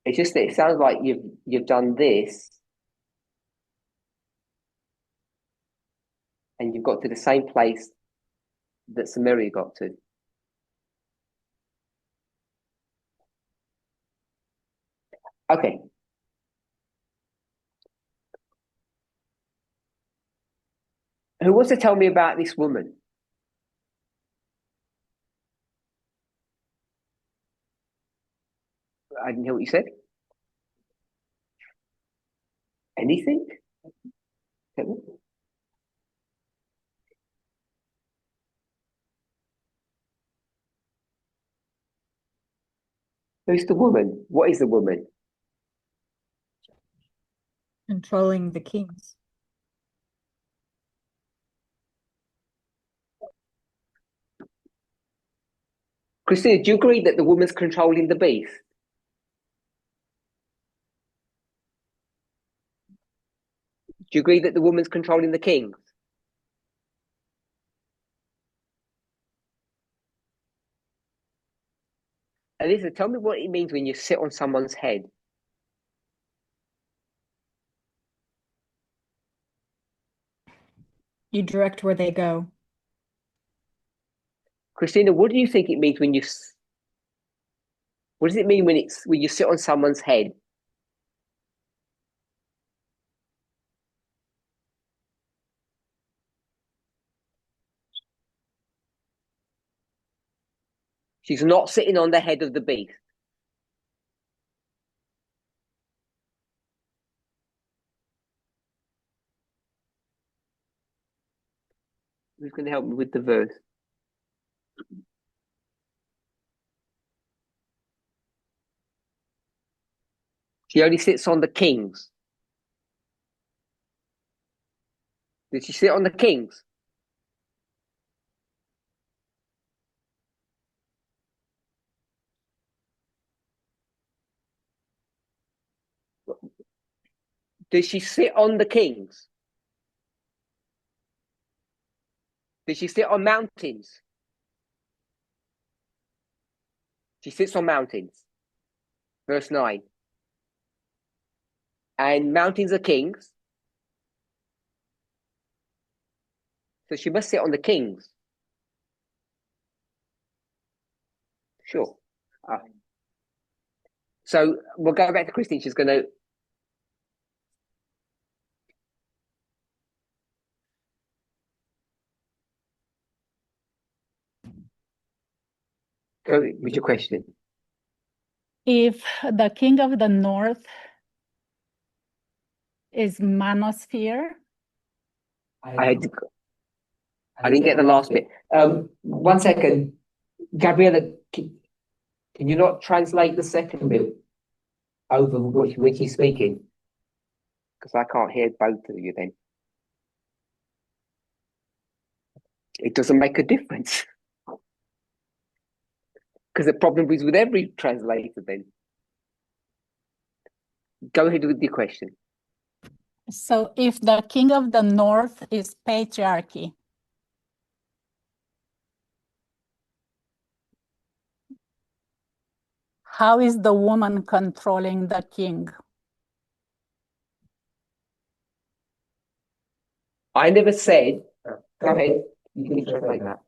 S1: It's just that it sounds like you've done this and you've got to the same place that Samaria got to. Okay. Who wants to tell me about this woman? I didn't hear what you said. Anything? Who's the woman? What is the woman?
S2: Controlling the kings.
S1: Christina, do you agree that the woman's controlling the beast? Do you agree that the woman's controlling the kings? Elisa, tell me what it means when you sit on someone's head.
S2: You direct where they go.
S1: Christina, what do you think it means when you? What does it mean when you sit on someone's head? She's not sitting on the head of the beast. Who's going to help me with the verse? She only sits on the kings. Did she sit on the kings? Did she sit on the kings? Did she sit on mountains? She sits on mountains. Verse 9. And mountains are kings. So she must sit on the kings. Sure. So we'll go back to Christine. She's going to. Go with your question.
S4: If the king of the north is manosphere,
S1: I didn't get the last bit. 1 second. Gabriella, can you not translate the second bit over which he's speaking? Because I can't hear both of you then. It doesn't make a difference. Because the problem is with every translator then. Go ahead with your question.
S4: so if the king of the north is patriarchy, how is the woman controlling the king?
S1: I never said. Go ahead. You can translate that.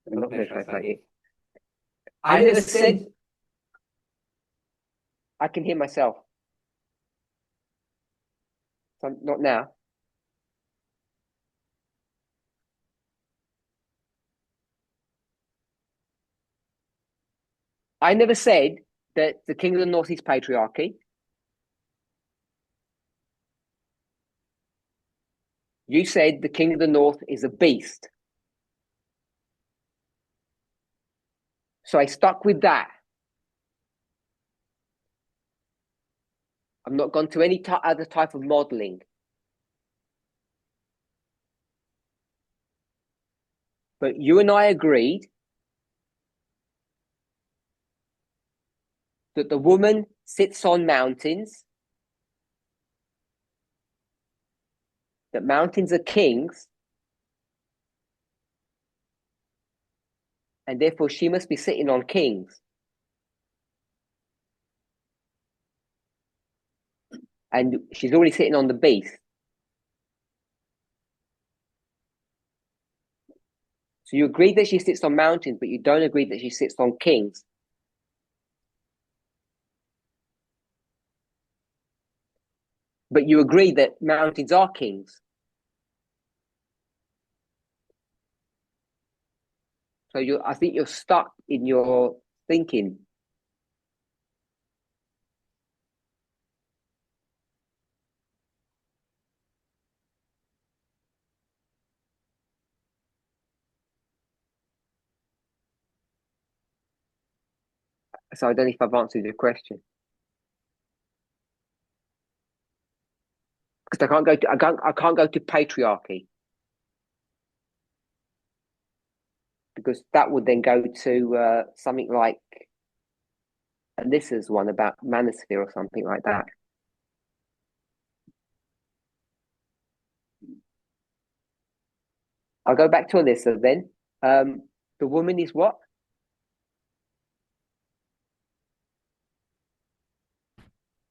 S1: I'm not going to translate it. I never said. I can hear myself. So not now. I never said that the king of the north is patriarchy. You said the king of the north is a beast. So I stuck with that. I've not gone to any other type of modeling. But you and I agreed that the woman sits on mountains, that mountains are kings, and therefore she must be sitting on kings. And she's already sitting on the beast. So you agree that she sits on mountains, but you don't agree that she sits on kings. But you agree that mountains are kings. So I think you're stuck in your thinking. So I don't know if I've answered your question. Because I can't go to patriarchy. Because that would then go to something like Alyssa's one about manosphere or something like that. I'll go back to Alyssa then. The woman is what?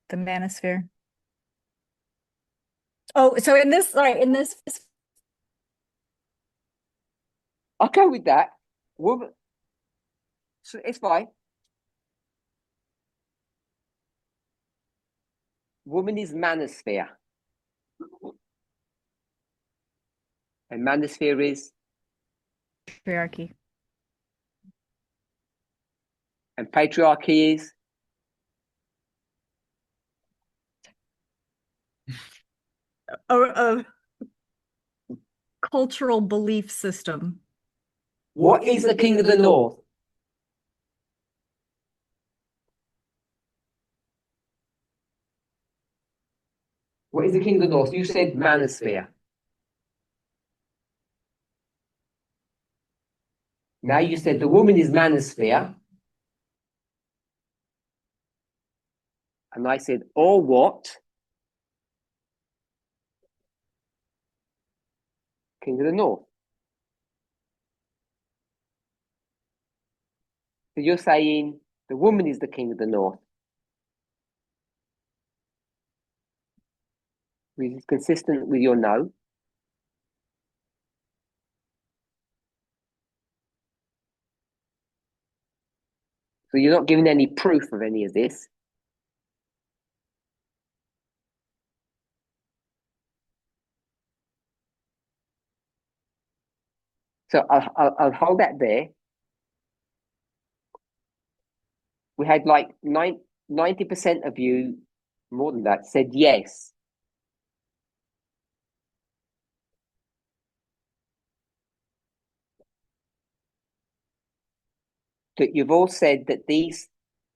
S2: The manosphere. Oh, so in this, sorry, in this,
S1: I'll go with that. Woman. So it's fine. Woman is manosphere. And manosphere is?
S2: patriarchy.
S1: And patriarchy is?
S2: A cultural belief system.
S1: What is the king of the north? What is the king of the north? You said manosphere. Now you said the woman is manosphere. And I said, or what? King of the north. So you're saying the woman is the king of the north. Which is consistent with your no. So you're not giving any proof of any of this. So I'll hold that there. We had like 90% of you, more than that, said yes. That you've all said that these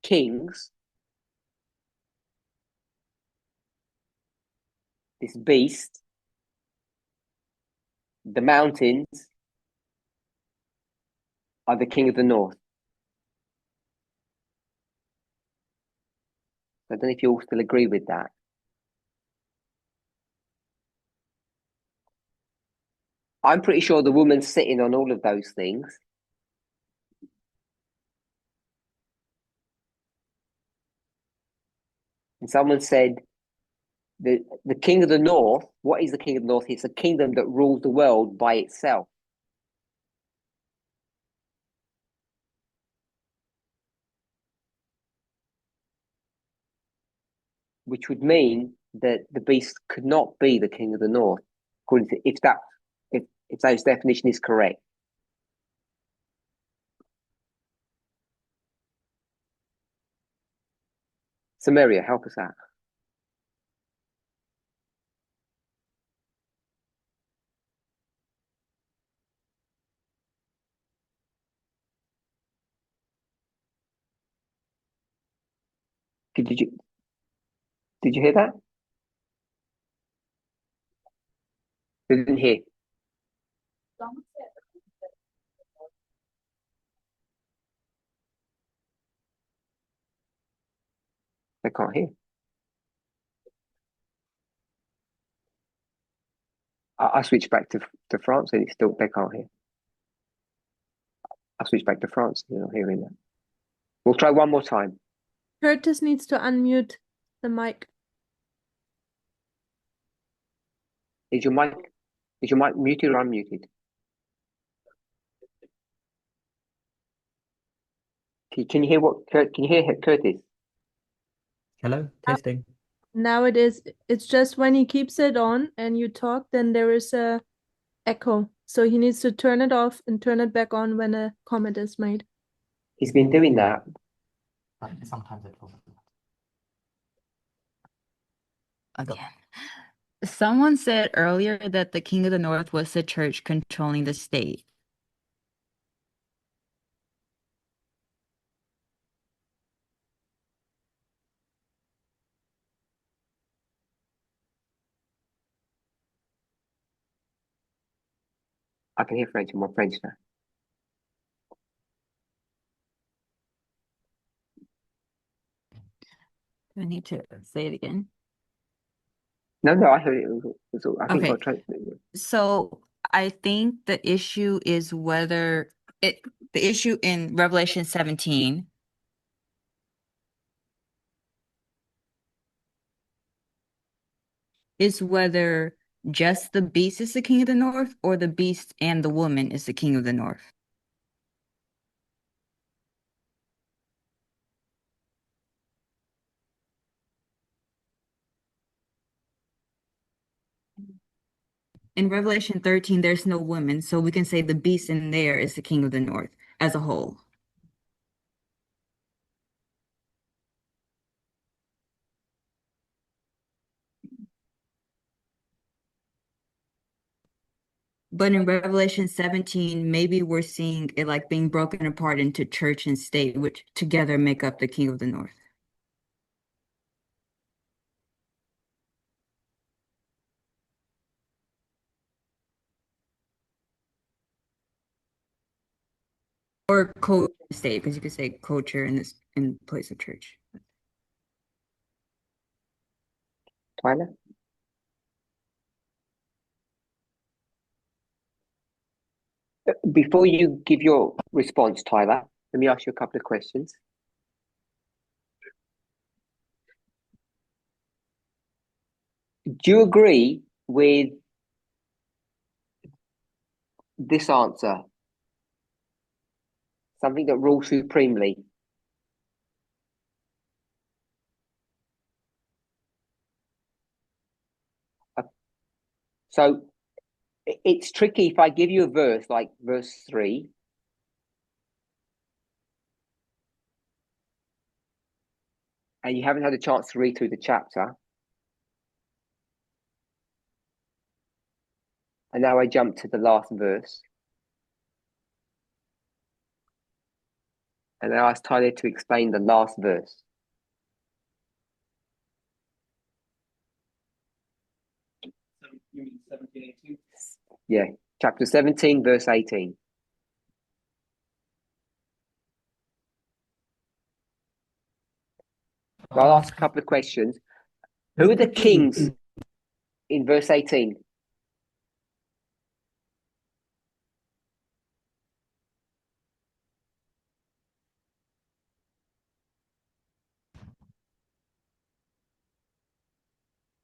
S1: kings, this beast, the mountains, are the king of the north. I don't know if you all still agree with that. I'm pretty sure the woman's sitting on all of those things. And someone said the king of the north, what is the king of the north? It's a kingdom that rules the world by itself. Which would mean that the beast could not be the king of the north, according to if those definition is correct. Samaria, help us out. Did you hear that? I didn't hear. They can't hear. I switched back to France and it's still they can't hear. I switched back to France and they're not hearing that. We'll try one more time.
S10: Curtis needs to unmute the mic.
S1: Is your mic muted or unmuted? Can you hear Curtis?
S5: Hello, testing.
S10: Now it's just when he keeps it on and you talk, then there is a echo. So he needs to turn it off and turn it back on when a comment is made.
S1: He's been doing that.
S5: But sometimes it will.
S3: Again. Someone said earlier that the king of the north was the church controlling the state.
S1: I can hear French in my French now.
S3: Do I need to say it again?
S1: No, I heard it. I think
S3: Okay.
S1: I'll try.
S3: So I think the issue is whether the issue in Revelation 17 is whether just the beast is the king of the north or the beast and the woman is the king of the north. In Revelation 13, there's no woman, so we can say the beast in there is the king of the north as a whole. But in Revelation 17, maybe we're seeing it like being broken apart into church and state, which together make up the king of the north. Or co-state, because you could say culture in this in place of church.
S1: Tyler? Before you give your response, Tyler, let me ask you a couple of questions. Do you agree with this answer? Something that rules supremely. So it's tricky if I give you a verse like verse 3. And you haven't had a chance to read through the chapter. And now I jump to the last verse. And I ask Tyler to explain the last verse.
S8: You mean 17, 18?
S1: Yeah, chapter 17, verse 18. I'll ask a couple of questions. Who are the kings in verse 18?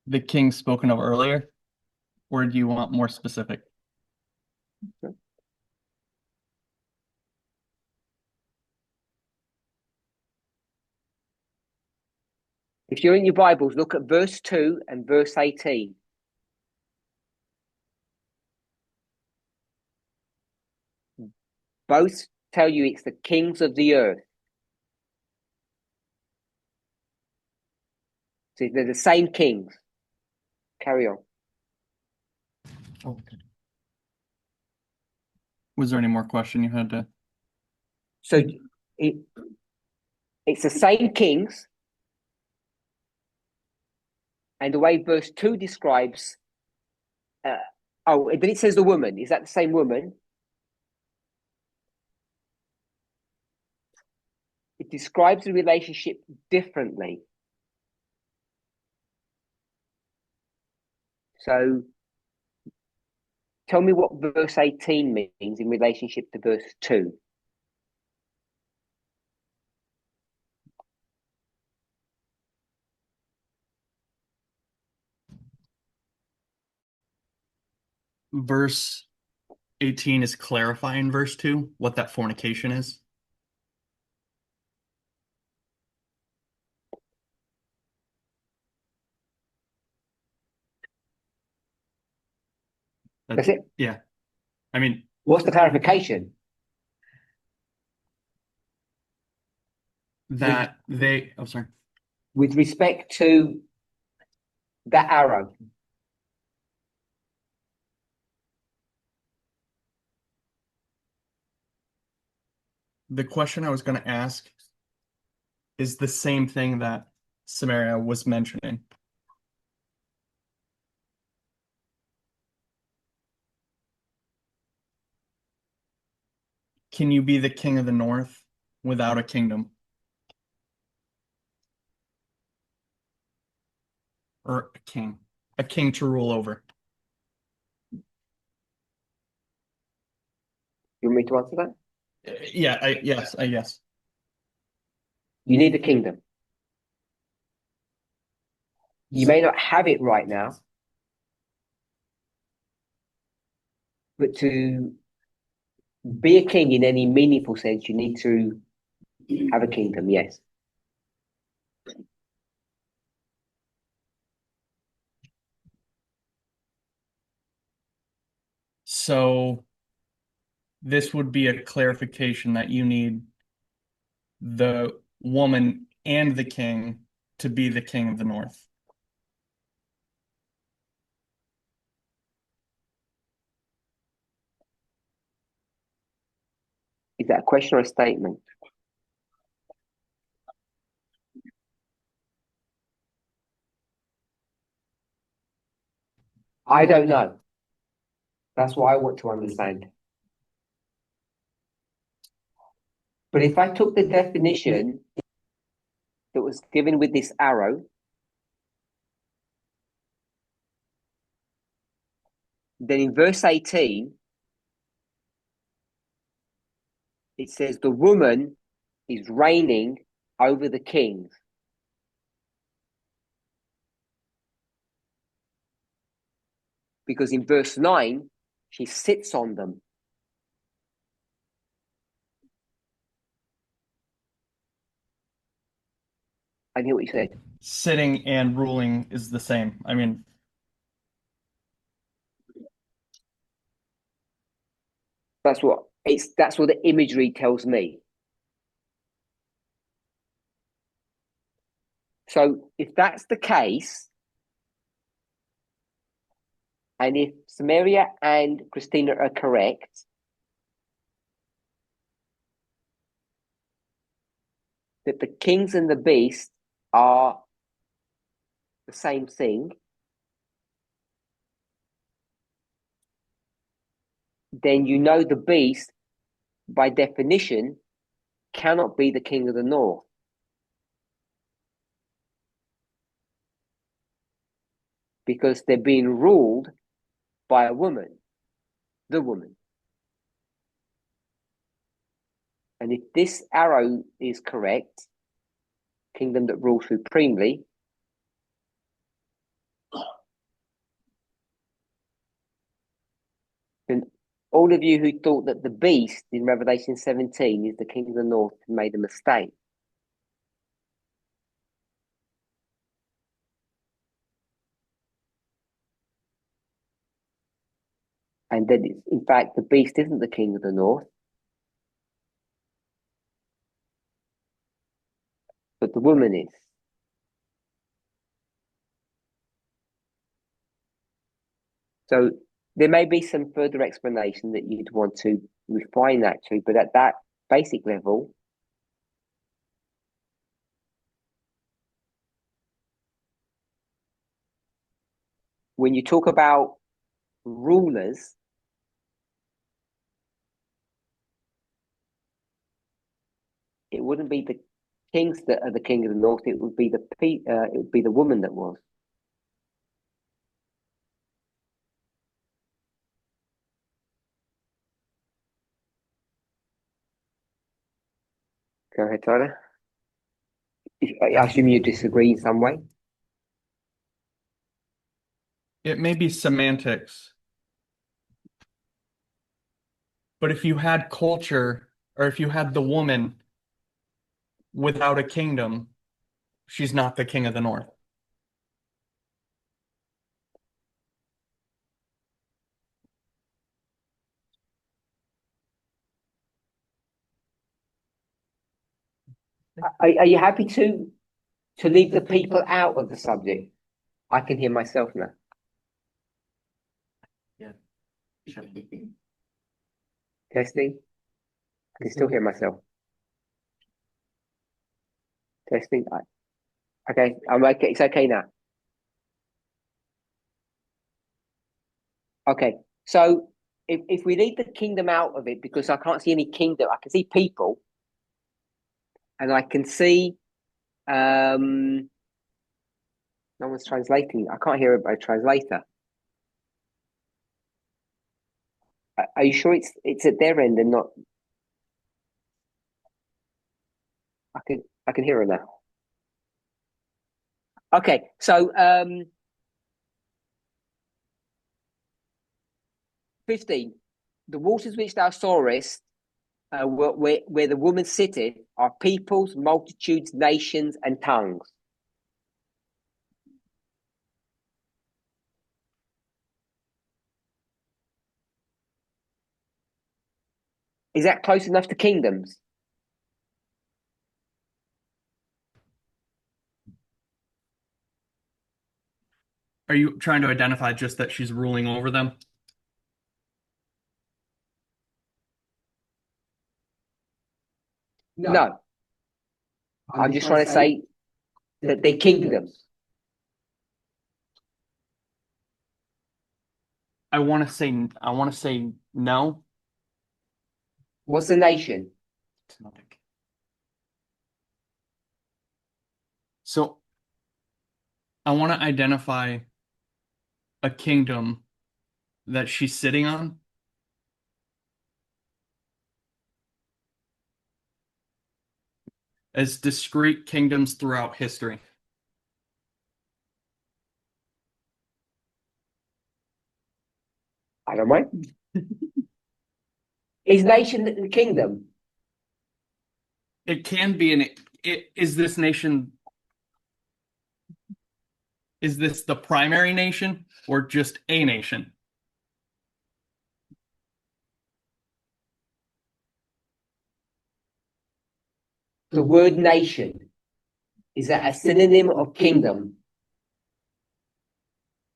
S8: The king spoken of earlier, or do you want more specific?
S1: If you're in your Bibles, look at verse 2 and verse 18. Both tell you it's the kings of the earth. So they're the same kings. Carry on.
S8: Okay. Was there any more question you had to?
S1: So it's the same kings. And the way verse 2 describes, but it says the woman. Is that the same woman? It describes the relationship differently. So tell me what verse 18 means in relationship to verse 2.
S8: Verse 18 is clarifying verse 2, what that fornication is.
S1: That's it?
S8: Yeah. I mean,
S1: What's the clarification?
S8: that they, oh, sorry.
S1: With respect to that arrow.
S8: The question I was going to ask is the same thing that Samaria was mentioning. Can you be the king of the north without a kingdom? Or a king to rule over?
S1: You want me to answer that?
S8: Yeah, yes.
S1: You need a kingdom. You may not have it right now, but to be a king in any meaningful sense, you need to have a kingdom, yes.
S8: So this would be a clarification that you need the woman and the king to be the king of the north.
S1: Is that a question or a statement? I don't know. That's what I want to understand. But if I took the definition that was given with this arrow, then in verse 18, it says the woman is reigning over the kings. Because in verse 9, she sits on them. I hear what you said.
S8: Sitting and ruling is the same. I mean,
S1: That's what the imagery tells me. So if that's the case, and if Samaria and Christina are correct, that the kings and the beast are the same thing, then you know the beast, by definition, cannot be the king of the north. Because they're being ruled by a woman, the woman. And if this arrow is correct, kingdom that rules supremely, then all of you who thought that the beast in Revelation 17 is the king of the north made a mistake. and then it's, in fact, the beast isn't the king of the north, but the woman is. So there may be some further explanation that you'd want to refine that to, but at that basic level, when you talk about rulers, it wouldn't be the kings that are the king of the north. It would be the woman that was. Go ahead, Tyler. I assume you disagree in some way.
S8: It may be semantics, but if you had culture, or if you had the woman without a kingdom, she's not the king of the north.
S1: Are you happy to leave the people out of the subject? I can hear myself now.
S5: Yeah.
S1: Testing. I can still hear myself. Testing. Okay, I'm okay. It's okay now. Okay, so if we leave the kingdom out of it, because I can't see any kingdom, I can see people, and I can see no one's translating. I can't hear a translator. Are you sure it's at their end and not? I can hear her now. Okay, so 15. The waters which thou sawest, where the woman sitteth, are peoples, multitudes, nations, and tongues. Is that close enough to kingdoms?
S8: Are you trying to identify just that she's ruling over them?
S1: No. I'm just trying to say that they're kingdoms.
S8: I want to say no.
S1: What's the nation?
S8: So I want to identify a kingdom that she's sitting on. As discrete kingdoms throughout history.
S1: I don't mind. Is nation the kingdom?
S8: It can be is this nation, is this the primary nation or just a nation?
S1: The word nation, is that a synonym of kingdom?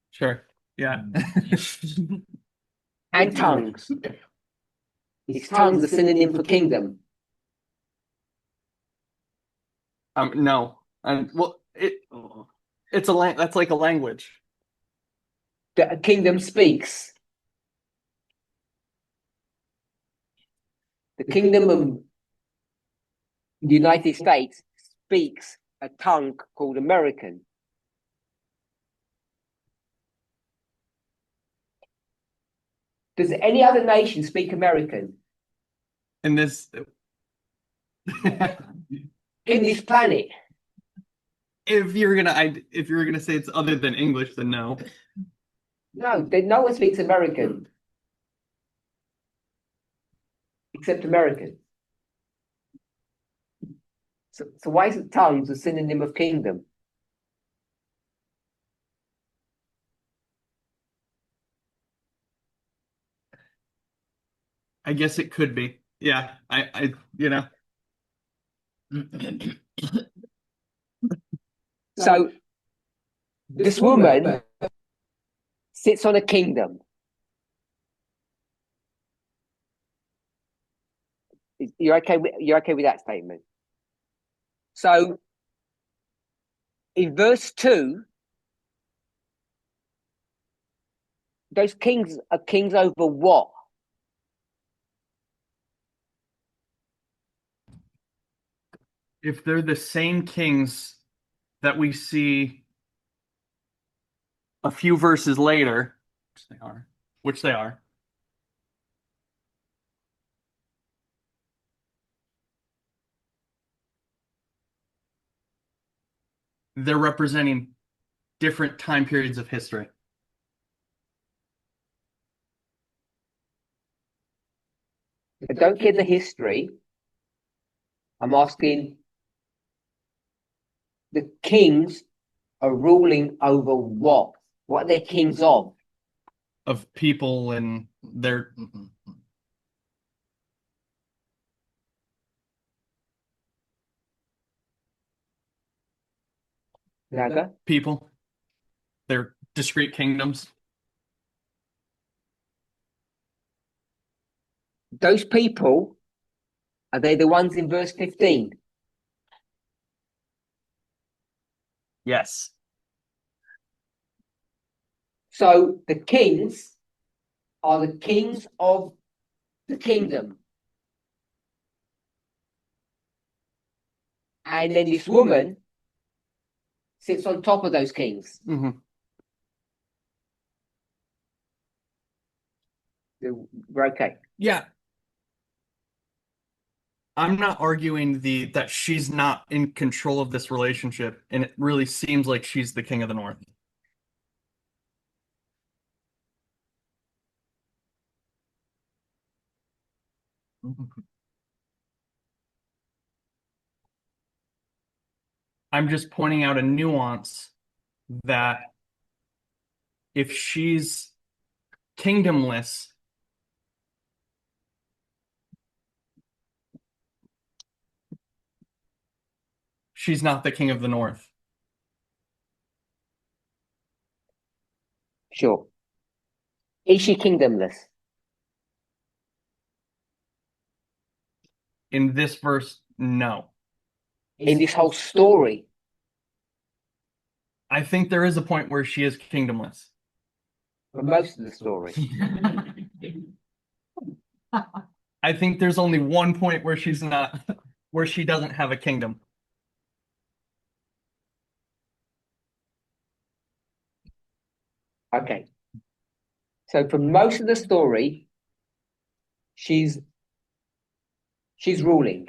S8: Sure. Yeah.
S1: And tongues. Is tongues a synonym for kingdom?
S8: No. And well, it's that's like a language.
S1: That a kingdom speaks. The kingdom of the United States speaks a tongue called American. Does any other nation speak American?
S8: In this
S1: In this planet?
S8: if you're gonna say it's other than English, then no.
S1: No, no one speaks American. Except American. So why isn't tongues a synonym of kingdom?
S8: I guess it could be. Yeah, you know,
S1: So this woman sits on a kingdom. You're okay with that statement? So in verse 2, those kings are kings over what?
S8: if they're the same kings that we see a few verses later, which they are, they're representing different time periods of history.
S1: I don't get the history. I'm asking, the kings are ruling over what? What are they kings of?
S8: Of people and their
S1: Naga?
S8: people, their discrete kingdoms.
S1: Those people, are they the ones in verse 15?
S8: Yes.
S1: So the kings are the kings of the kingdom. And then this woman sits on top of those kings.
S8: Mm-hmm.
S1: We're okay.
S8: Yeah. I'm not arguing that she's not in control of this relationship, and it really seems like she's the king of the North. I'm just pointing out a nuance that if she's kingdomless, she's not the king of the North.
S1: Sure. Is she kingdomless?
S8: In this verse, no.
S1: In this whole story?
S8: I think there is a point where she is kingdomless.
S1: For most of the story.
S8: I think there's only one point where she's not, where she doesn't have a kingdom.
S1: Okay. So for most of the story, she's ruling,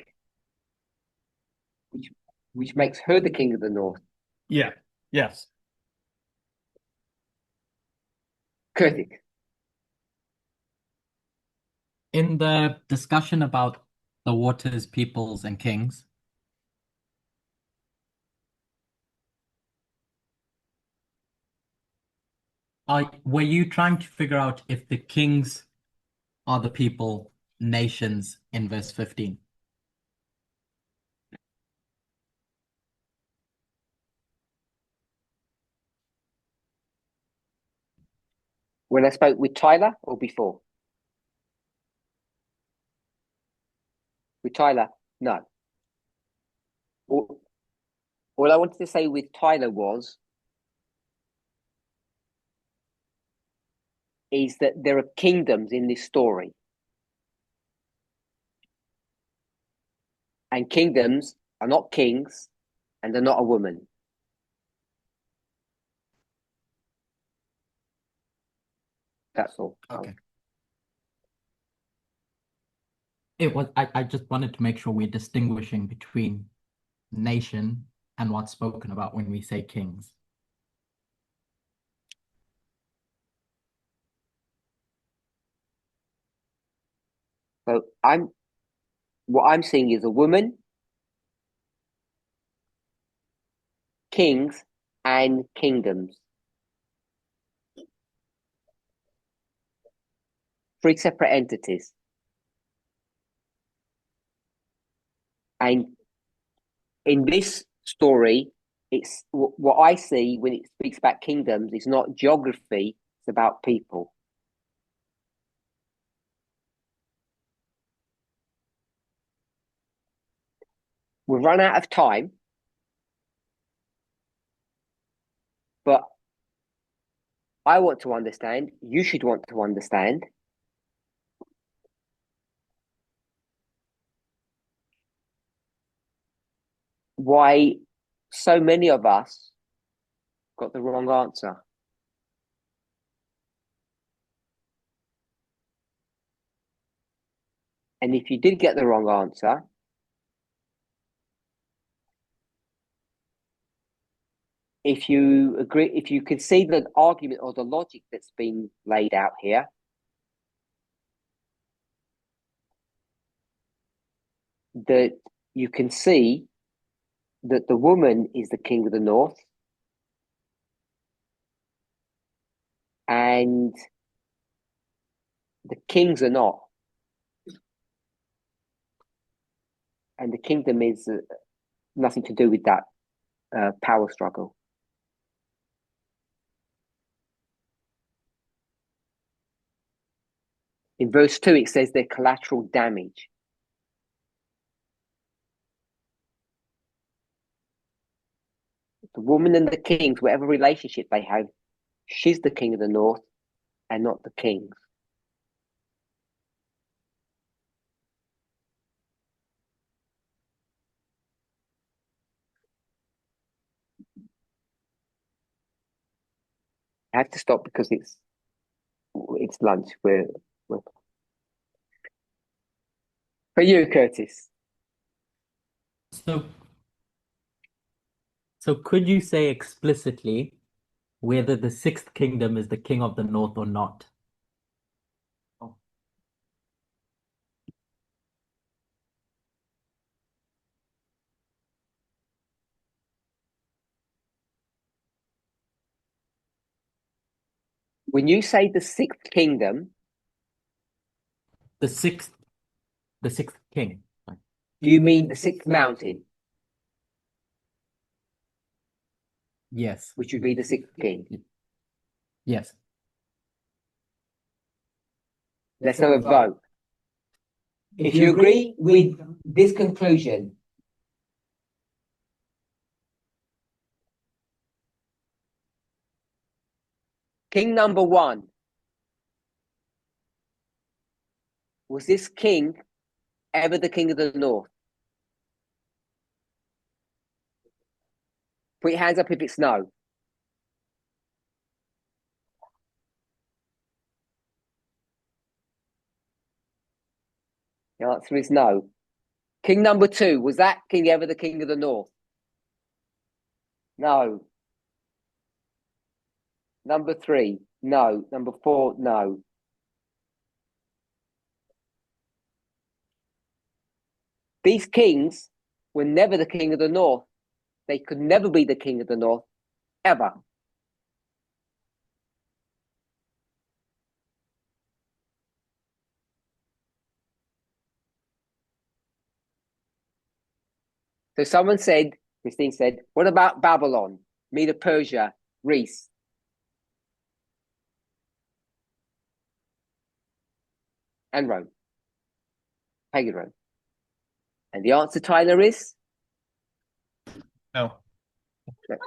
S1: which makes her the king of the North.
S8: Yeah. Yes.
S1: Kurtik.
S5: In the discussion about the waters, peoples, and kings, were you trying to figure out if the kings are the people, nations in verse 15?
S1: When I spoke with Tyler or before? With Tyler? No. All I wanted to say with Tyler is that there are kingdoms in this story. And kingdoms are not kings, and they're not a woman. That's all.
S5: Okay. I just wanted to make sure we're distinguishing between nation and what's spoken about when we say kings.
S1: So what I'm seeing is a woman, kings, and kingdoms. 3 separate entities. And in this story, it's what I see when it speaks about kingdoms. It's not geography; it's about people. We've run out of time, but I want to understand. You should want to understand why so many of us got the wrong answer. And if you did get the wrong answer, if you agree, if you can see the argument or the logic that's been laid out here, that you can see that the woman is the king of the north, and the kings are not. And the kingdom is nothing to do with that power struggle. In verse 2, it says they're collateral damage. The woman and the kings, whatever relationship they have, she's the king of the north and not the kings. I have to stop because it's lunch. We're... For you, Curtis.
S5: So, so could you say explicitly whether the sixth kingdom is the king of the north or not?
S1: When you say the sixth kingdom,
S5: The sixth king.
S1: do you mean the sixth mountain,
S5: Yes.
S1: which would be the sixth king?
S5: Yes.
S1: Let's have a vote. If you agree with this conclusion, king number one, was this king ever the king of the north? Put your hands up if it's no. The answer is no. King number two, was that king ever the king of the north? No. Number three, no. Number four, no. These kings were never the king of the north. They could never be the king of the north, ever. So someone said, Christine said, what about Babylon, Medo Persia, Greece? And Rome, pagan Rome. And the answer, Tyler, is
S8: No.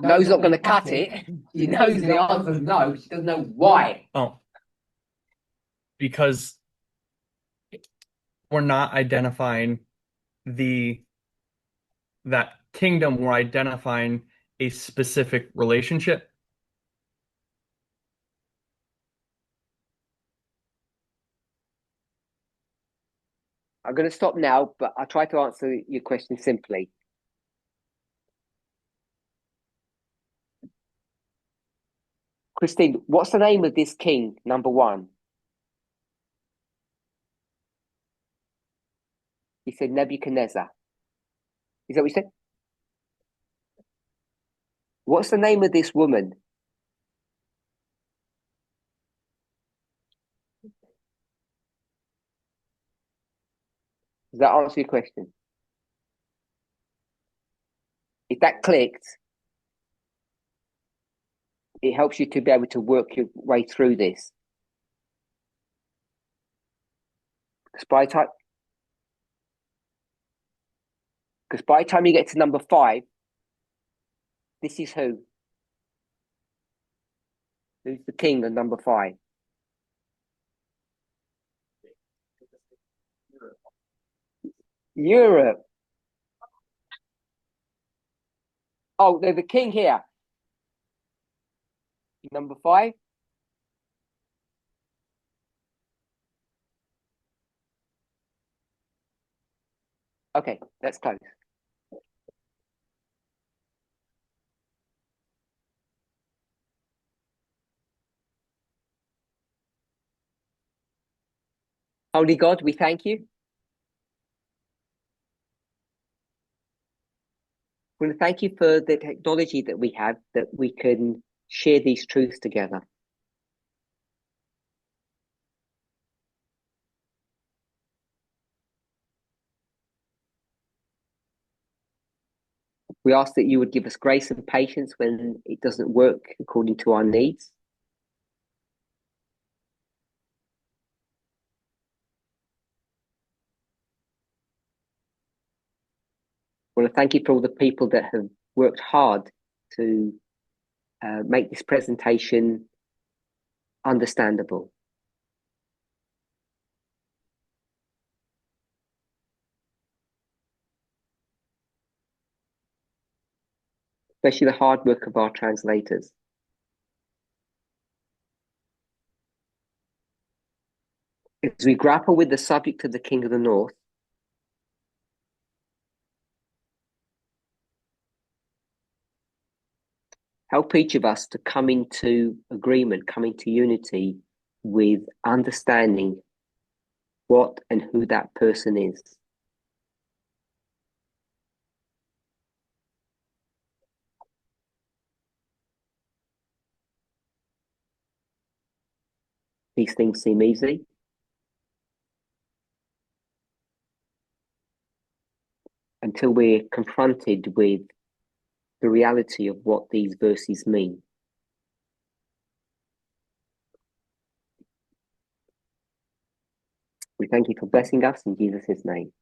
S1: no's not going to cut it. She knows the answer is no. She doesn't know why.
S8: Oh. Because we're not identifying that kingdom, we're identifying a specific relationship.
S1: I'm going to stop now, but I'll try to answer your question simply. Christine, what's the name of this king, number one? He said Nebuchadnezzar. Is that what you said? What's the name of this woman? Does that answer your question? that clicked, it helps you to be able to work your way through this. Because by the time you get to number 5, this is who? Who's the king of number 5? Europe. Oh, there's a king here. Number 5. Okay, that's close. Holy God, we thank you. We want to thank you for the technology that we have, that we can share these truths together. We ask that you would give us grace and patience when it doesn't work according to our needs. I want to thank you for all the people that have worked hard to make this presentation understandable. Especially the hard work of our translators. As we grapple with the subject of the King of the North, help each of us to come into agreement, come into unity with understanding what and who that person is. These things seem easy. Until we're confronted with the reality of what these verses mean. We thank you for blessing us in Jesus' name.